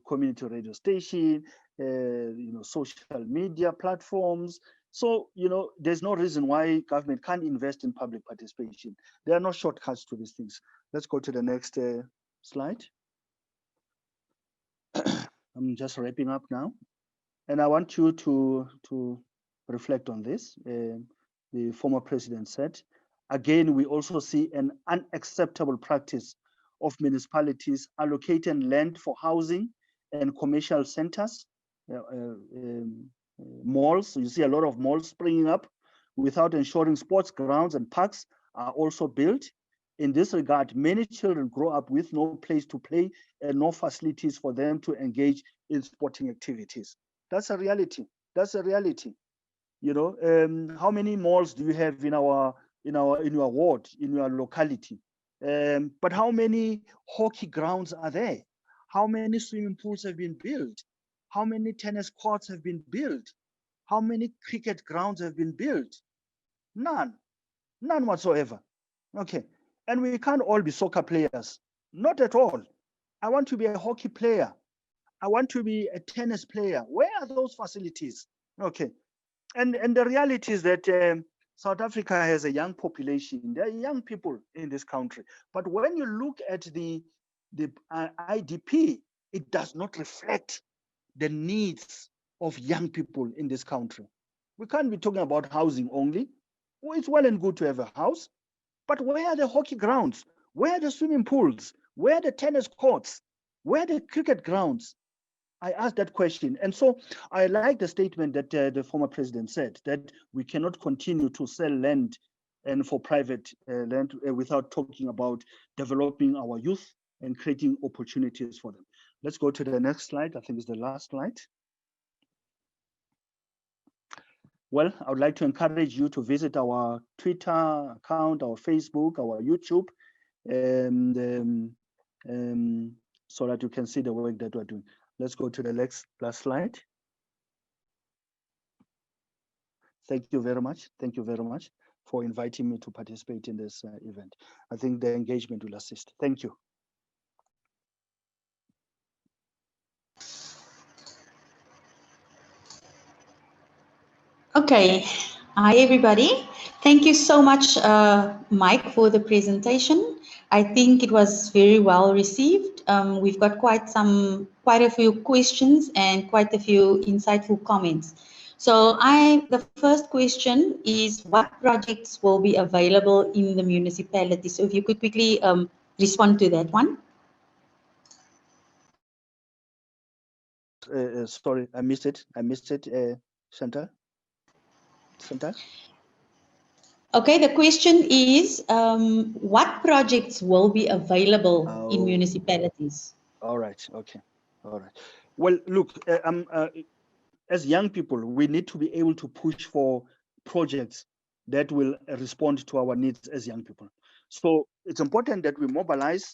community radio station, you know, social media platforms. So, you know, there's no reason why government can't invest in public participation. There are no shortcuts to these things. Let's go to the next slide. I'm just wrapping up now. And I want you to reflect on this. The former president said, again, we also see an unacceptable practice of municipalities allocating land for housing and commercial centers, malls. You see a lot of malls springing up without ensuring sports grounds and parks are also built. In this regard, many children grow up with no place to play and no facilities for them to engage in sporting activities. That's a reality. That's a reality. You know, how many malls do you have in your ward, in your locality? But how many hockey grounds are there? How many swimming pools have been built? How many tennis courts have been built? How many cricket grounds have been built? None. None whatsoever. Okay. And we can't all be soccer players. Not at all. I want to be a hockey player. I want to be a tennis player. Where are those facilities? Okay. And the reality is that South Africa has a young population. There are young people in this country. But when you look at the IDP, it does not reflect the needs of young people in this country. We can't be talking about housing only. Well, it's well and good to have a house, but where are the hockey grounds? Where are the swimming pools? Where are the tennis courts? Where are the cricket grounds? I asked that question. And so I like the statement that the former president said, that we cannot continue to sell land and for private land without talking about developing our youth and creating opportunities for them. Let's go to the next slide. I think it's the last slide. Well, I would like to encourage you to visit our Twitter account, our Facebook, our YouTube, and so that you can see the work that we're doing. Let's go to the last slide. Thank you very much. Thank you very much for inviting me to participate in this event. I think the engagement will assist. Thank you.
Okay. Hi, everybody. Thank you so much, Mike, for the presentation. I think it was very well received. We've got quite a few questions and quite a few insightful comments. So the first question is, what projects will be available in the municipality? So if you could quickly respond to that one.
Sorry, I missed it. Chantal?
Okay, the question is, what projects will be available in municipalities?
All right, okay, all right. Well, look, as young people, we need to be able to push for projects that will respond to our needs as young people. So it's important that we mobilize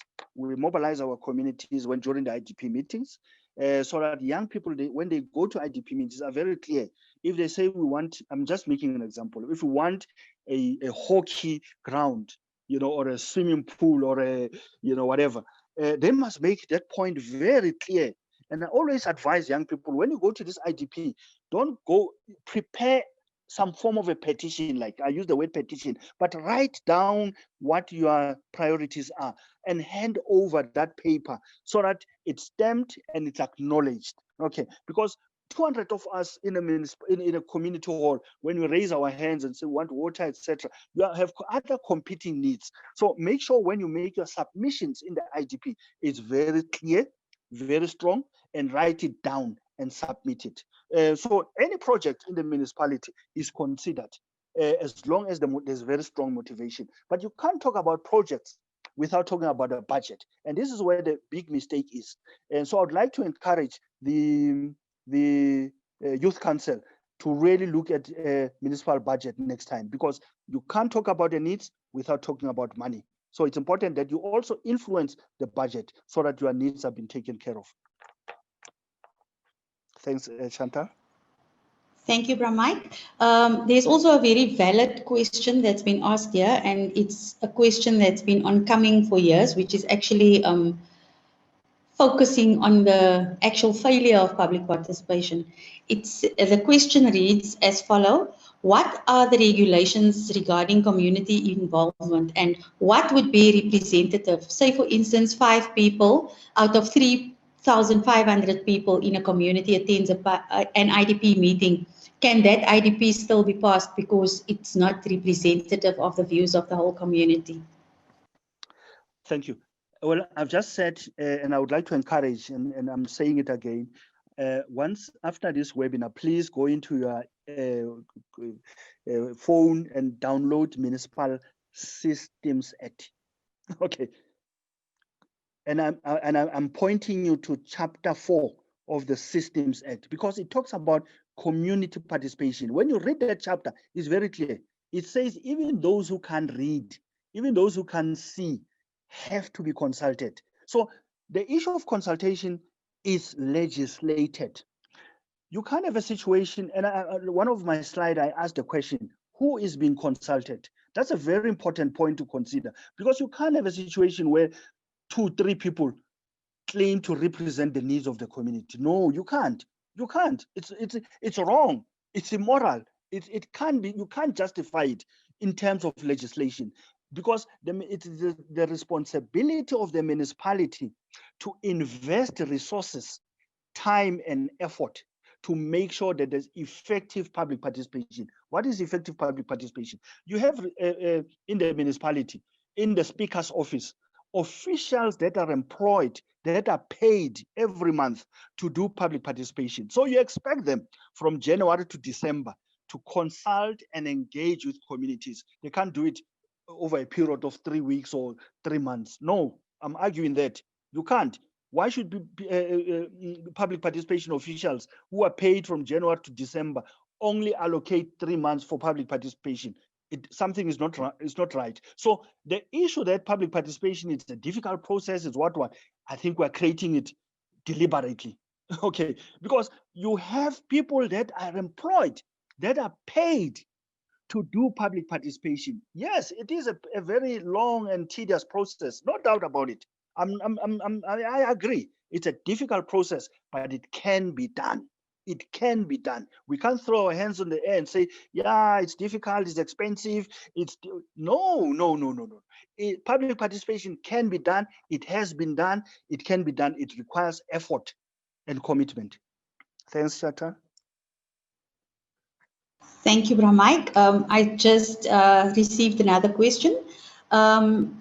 our communities during the IDP meetings, so that young people, when they go to IDP meetings, are very clear. If they say we want, I'm just making an example, if we want a hockey ground, you know, or a swimming pool, or a, you know, whatever, they must make that point very clear. And I always advise young people, when you go to this IDP, don't go prepare some form of a petition, like I use the word petition, but write down what your priorities are and hand over that paper so that it's stamped and it's acknowledged. Okay, because 200 of us in a community hall, when we raise our hands and say we want water, etc., you have other competing needs. So make sure when you make your submissions in the IDP, it's very clear, very strong, and write it down and submit it. So any project in the municipality is considered as long as there's very strong motivation. But you can't talk about projects without talking about a budget. And this is where the big mistake is. And so I'd like to encourage the youth council to really look at municipal budget next time, because you can't talk about the needs without talking about money. So it's important that you also influence the budget so that your needs have been taken care of. Thanks, Chantal.
Thank you, Mike. There's also a very valid question that's been asked here, and it's a question that's been oncoming for years, which is actually focusing on the actual failure of public participation. The question reads as follows: what are the regulations regarding community involvement, and what would be representative? Say, for instance, 5 people out of 3,500 people in a community attends an IDP meeting. Can that IDP still be passed because it's not representative of the views of the whole community?
Thank you. Well, I've just said, and I would like to encourage, and I'm saying it again, once after this webinar, please go into your phone and download Municipal Systems Act. Okay. And I'm pointing you to Chapter 4 of the Systems Act, because it talks about community participation. When you read that chapter, it's very clear. It says even those who can't read, even those who can't see, have to be consulted. So the issue of consultation is legislated. You can't have a situation, and one of my slides, I asked the question, who is being consulted? That's a very important point to consider, because you can't have a situation where 2-3 people claim to represent the needs of the community. No, you can't. You can't. It's wrong. It's immoral. It can't be. You can't justify it in terms of legislation, because it is the responsibility of the municipality to invest resources, time, and effort to make sure that there's effective public participation. What is effective public participation? You have in the municipality, in the speaker's office, officials that are employed, that are paid every month to do public participation. So you expect them from January to December to consult and engage with communities. They can't do it over a period of 3 weeks or 3 months. No, I'm arguing that you can't. Why should public participation officials who are paid from January to December only allocate 3 months for public participation? Something is not right. So the issue that public participation is a difficult process is what I think we're creating it deliberately. Okay, because you have people that are employed, that are paid to do public participation. Yes, it is a very long and tedious process, no doubt about it. I agree. It's a difficult process, but it can be done. It can be done. We can't throw our hands on the air and say, yeah, it's difficult, it's expensive. No. Public participation can be done. It has been done. It can be done. It requires effort and commitment. Thanks, Chata.
Thank you, Mike. I just received another question.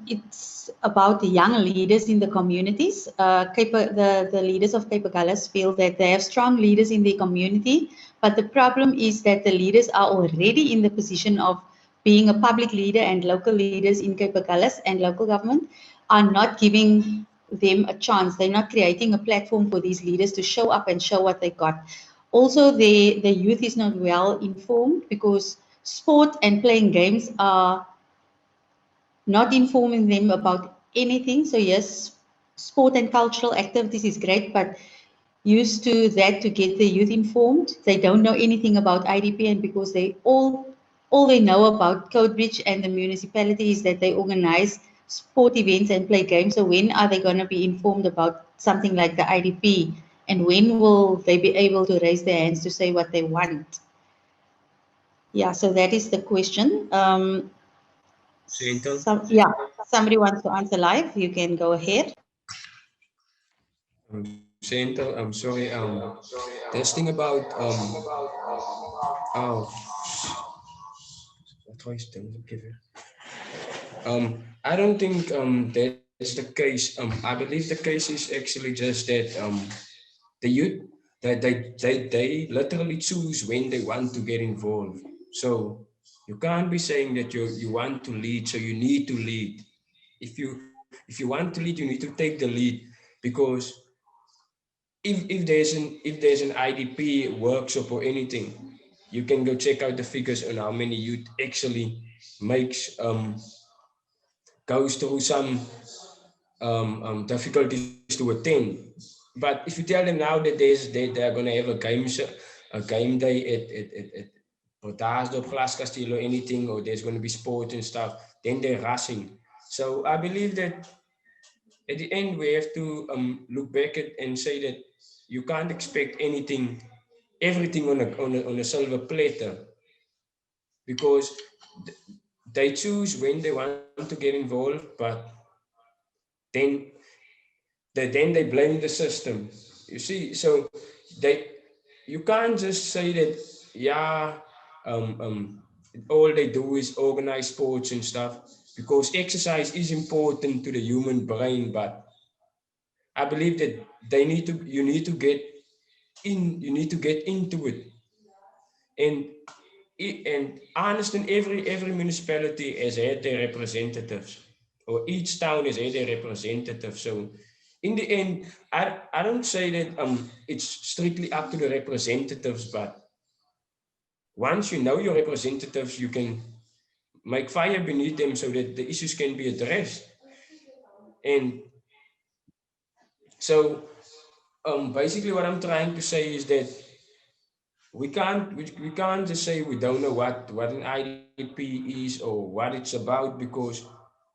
It's about the young leaders in the communities. The leaders of Cape Agulhas feel that they have strong leaders in the community, but the problem is that the leaders are already in the position of being a public leader, and local leaders in Cape Agulhas and local government are not giving them a chance. They're not creating a platform for these leaders to show up and show what they got. Also, the youth is not well informed because sport and playing games are not informing them about anything. So yes, sport and cultural activities is great, but used to that to get the youth informed. They don't know anything about IDP, and because they all they know about Codebridge and the municipality is that they organize sport events and play games. So when are they going to be informed about something like the IDP? And when will they be able to raise their hands to say what they want? Yeah, so that is the question.
Gentle.
Somebody wants to answer live. You can go ahead.
Gentle. I'm sorry. This thing about oh, what was the I don't think that's the case. I believe the case is actually just that the youth they literally choose when they want to get involved. So you can't be saying that you want to lead, so you need to lead. If you want to lead, you need to take the lead, because if there's an IDP workshop or anything, you can go check out the figures on how many youth actually makes goes through some difficulties to attend. But if you tell them now that they're going to have a game day at Portage or Glaskasteel or anything, or there's going to be sport and stuff, then they're rushing. So I believe that at the end we have to look back at and say that you can't expect everything on a silver platter, because they choose when they want to get involved, but then they blame the system. You see, so they you can't just say that, yeah, um, um, all they do is organize sports and stuff, because exercise is important to the human brain. But I believe that you need to get into it, and and I understand every municipality has had their representatives, or each town has had their representatives. So in the end, I don't say that it's strictly up to the representatives, but once you know your representatives, you can make fire beneath them so that the issues can be addressed. And so basically what I'm trying to say is that we can't just say we don't know what an IDP is or what it's about, because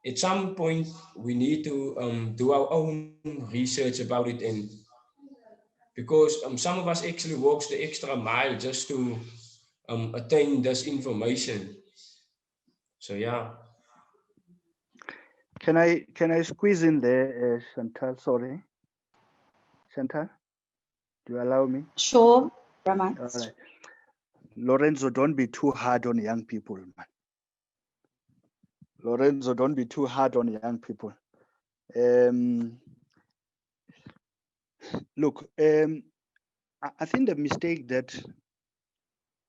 at some point we need to do our own research about it, and because some of us actually walks the extra mile just to attain this information. So yeah.
Can I squeeze in there, Chantal? Sorry, Chantal, do you allow me?
Sure, Raman.
All right. Lorenzo, don't be too hard on young people, man. Lorenzo, don't be too hard on young people. Look, I think the mistake that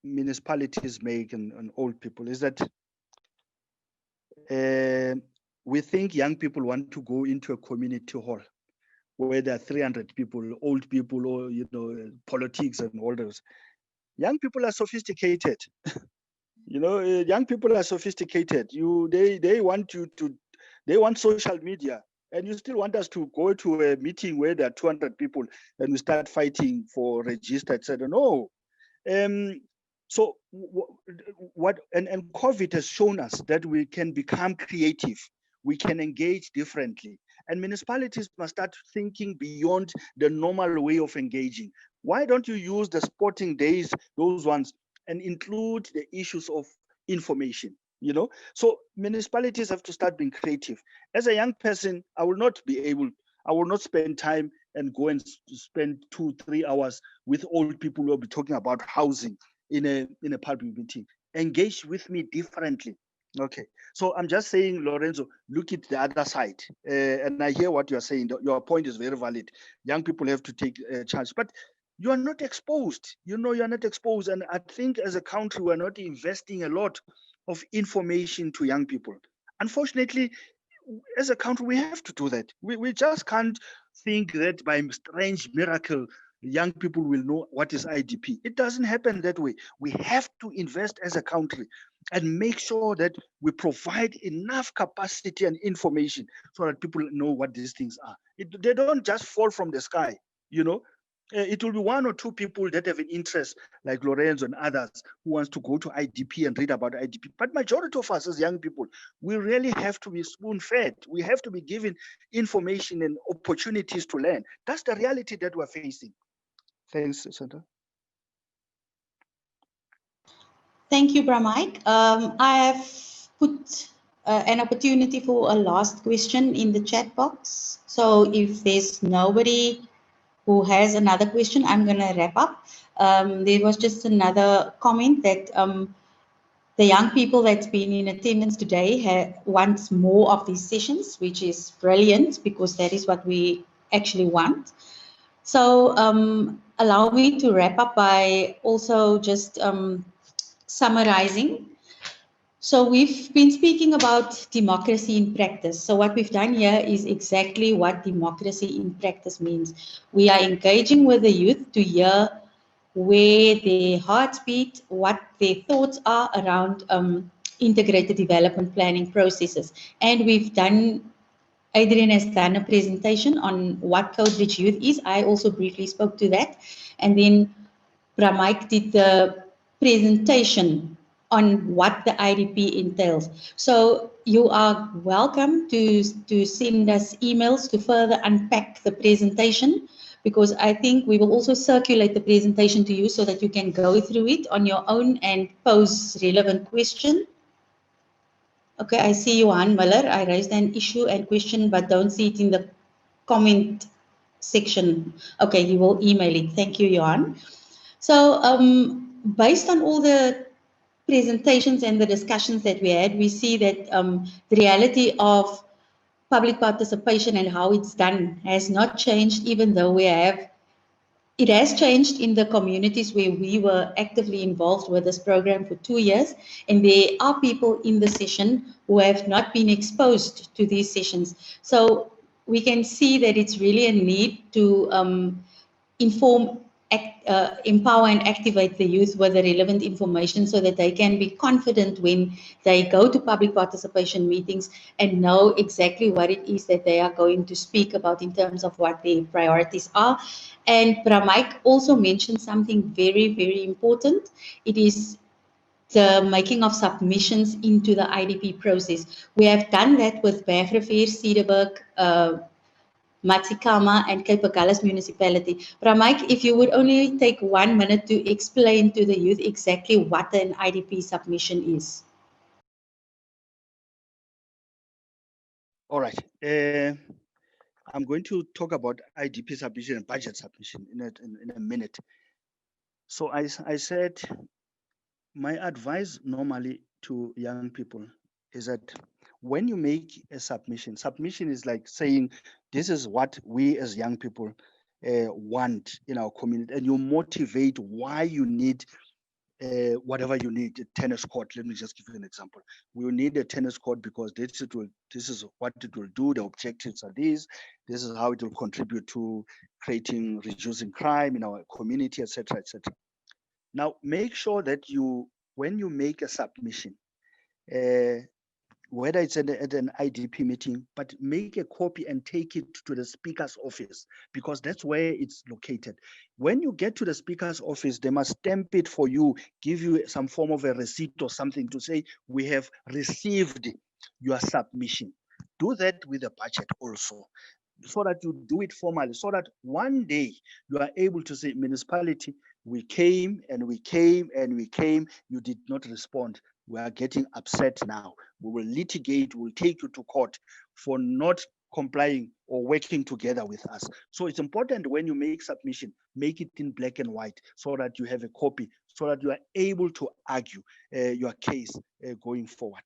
municipalities make and old people is that we think young people want to go into a community hall where there are 300 people, old people, or politics and all those. Young people are sophisticated. Young people are sophisticated. They want they want social media, and you still want us to go to a meeting where there are 200 people and we start fighting for register, etc. No. So what and COVID has shown us that we can become creative, we can engage differently, and municipalities must start thinking beyond the normal way of engaging. Why don't you use the sporting days, those ones, and include the issues of information? So municipalities have to start being creative. As a young person, I will not spend time and go and spend 2-3 hours with old people who will be talking about housing in a public meeting. Engage with me differently. Okay, so I'm just saying, Lorenzo, look at the other side, and I hear what you're saying. Your point is very valid. Young people have to take a chance, but you are not exposed. You are not exposed, and I think as a country we're not investing a lot of information to young people. Unfortunately, as a country, we have to do that. We just can't think that by strange miracle, young people will know what is IDP. It doesn't happen that way. We have to invest as a country and make sure that we provide enough capacity and information so that people know what these things are. They don't just fall from the sky, It will be 1 or 2 people that have an interest, like Lorenzo and others, who wants to go to IDP and read about IDP. But majority of us as young people, we really have to be spoon-fed. We have to be given information and opportunities to learn. That's the reality that we're facing. Thanks, Sandra.
Thank you, Bramike. I have put an opportunity for a last question in the chat box. So if there's nobody who has another question, I'm going to wrap up. There was just another comment that the young people that's been in attendance today wants more of these sessions, which is brilliant because that is what we actually want. So allow me to wrap up by also just summarizing. So we've been speaking about democracy in practice. So what we've done here is exactly what democracy in practice means. We are engaging with the youth to hear where their hearts beat, what their thoughts are around integrated development planning processes. And Adrian has done a presentation on what Codebridge Youth is. I also briefly spoke to that. And then Bramike did the presentation on what the IDP entails. So you are welcome to send us emails to further unpack the presentation, because I think we will also circulate the presentation to you so that you can go through it on your own and pose relevant questions. Okay, I see Johan Muller. I raised an issue and question, but don't see it in the comment section. Okay, you will email it. Thank you, Johan. So based on all the presentations and the discussions that we had, we see that the reality of public participation and how it's done has not changed, even though it has changed in the communities where we were actively involved with this program for 2 years. And there are people in the session who have not been exposed to these sessions. So we can see that it's really a need to inform, empower and activate the youth with the relevant information so that they can be confident when they go to public participation meetings and know exactly what it is that they are going to speak about in terms of what their priorities are. And Bramike also mentioned something very, very important. It is the making of submissions into the IDP process. We have done that with Bergrivier, Cederberg, Matsikama and Cape Agulhas municipality. Bramike, if you would only take 1 minute to explain to the youth exactly what an IDP submission is.
All right. I'm going to talk about IDP submission and budget submission in a minute. So I said my advice normally to young people is that when you make a submission is like saying, this is what we as young people want in our community, and you motivate why you need whatever you need, a tennis court. Let me just give you an example. We will need a tennis court because this is what it will do. The objectives are these. This is how it will contribute to reducing crime in our community, etc., etc. Now, make sure that when you make a submission, whether it's at an IDP meeting, but make a copy and take it to the speaker's office, because that's where it's located. When you get to the speaker's office, they must stamp it for you, give you some form of a receipt or something to say, we have received your submission. Do that with the budget also, so that you do it formally, so that one day you are able to say, municipality, we came and we came and we came, you did not respond. We are getting upset now. We will litigate, we'll take you to court for not complying or working together with us. So it's important when you make submission, make it in black and white so that you have a copy, so that you are able to argue your case going forward.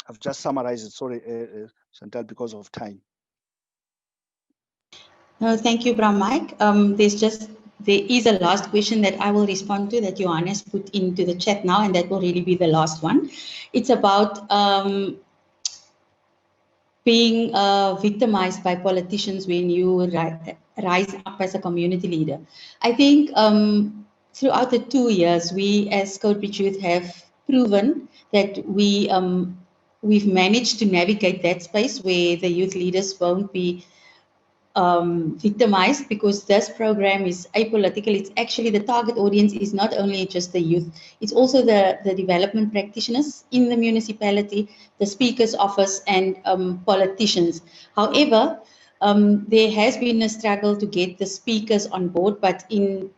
I've just summarized it, sorry, Chantal, because of time.
No, thank you, Bramike. There is a last question that I will respond to that Johannes put into the chat now, and that will really be the last one. It's about being victimized by politicians when you rise up as a community leader. I think throughout the 2 years, we as Codebridge Youth have proven that we've managed to navigate that space where the youth leaders won't be victimized, because this program is apolitical. It's actually, the target audience is not only just the youth, it's also the development practitioners in the municipality, the speaker's office, and politicians. However, there has been a struggle to get the speakers on board, but in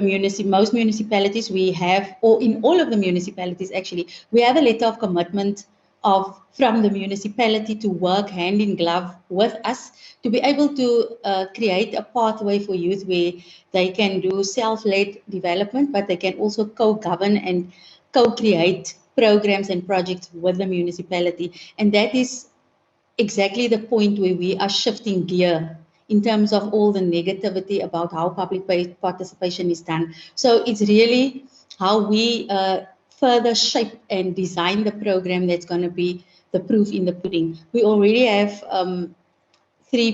most municipalities we have, or in all of the municipalities actually, we have a letter of commitment from the municipality to work hand in glove with us to be able to create a pathway for youth where they can do self-led development, but they can also co-govern and co-create programs and projects with the municipality. And that is exactly the point where we are shifting gear in terms of all the negativity about how public participation is done. So it's really how we further shape and design the program that's going to be the proof in the pudding. We already have 4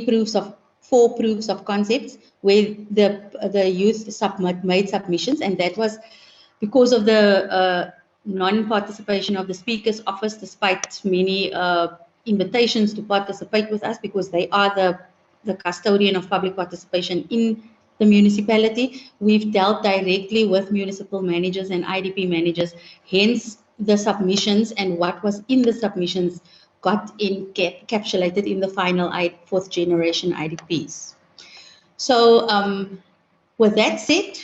proofs of concepts where the youth made submissions, and that was because of the non-participation of the Speaker's Office, despite many invitations to participate with us, because they are the custodian of public participation in the municipality. We've dealt directly with municipal managers and IDP managers, hence the submissions, and what was in the submissions got encapsulated in the final 4th generation IDPs. So with that said,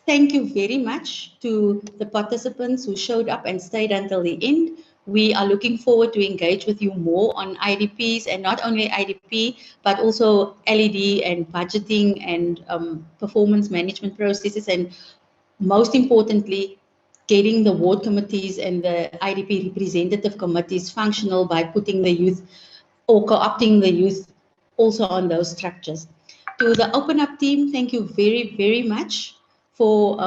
thank you very much to the participants who showed up and stayed until the end. We are looking forward to engage with you more on IDPs, and not only IDP, but also LED and budgeting and performance management processes, and most importantly, getting the ward committees and the IDP representative committees functional by putting the youth or co-opting the youth also on those structures. To the Open Up team, thank you very, very much for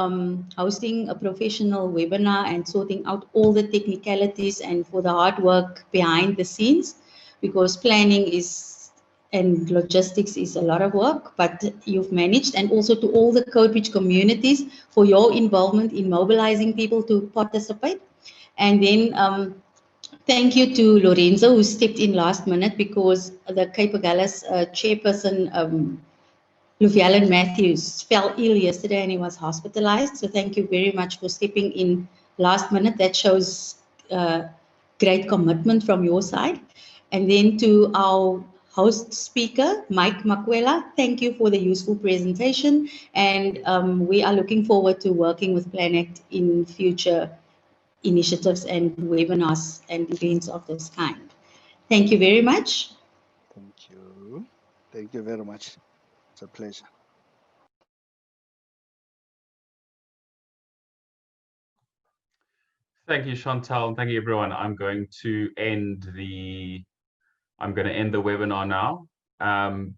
hosting a professional webinar and sorting out all the technicalities, and for the hard work behind the scenes, because planning and logistics is a lot of work, but you've managed. And also to all the Codebridge communities for your involvement in mobilizing people to participate. And then thank you to Lorenzo, who stepped in last minute because the Cape Agulhas chairperson, Luvialan Matthews, fell ill yesterday and he was hospitalized. So thank you very much for stepping in last minute. That shows great commitment from your side. And then to our host speaker, Mike Makwela, thank you for the useful presentation. And we are looking forward to working with PlanAct in future initiatives and webinars and events of this kind. Thank you very much.
Thank you. Thank you very much. It's a pleasure.
Thank you, Chantal, and thank you, everyone. I'm going to end the webinar now.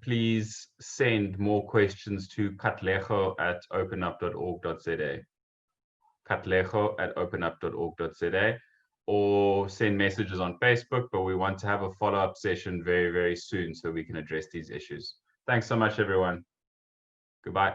Please send more questions to katlejo@openup.org.za, katlejo@openup.org.za, or send messages on Facebook, but we want to have a follow-up session very, very soon so we can address these issues. Thanks so much, everyone. Goodbye.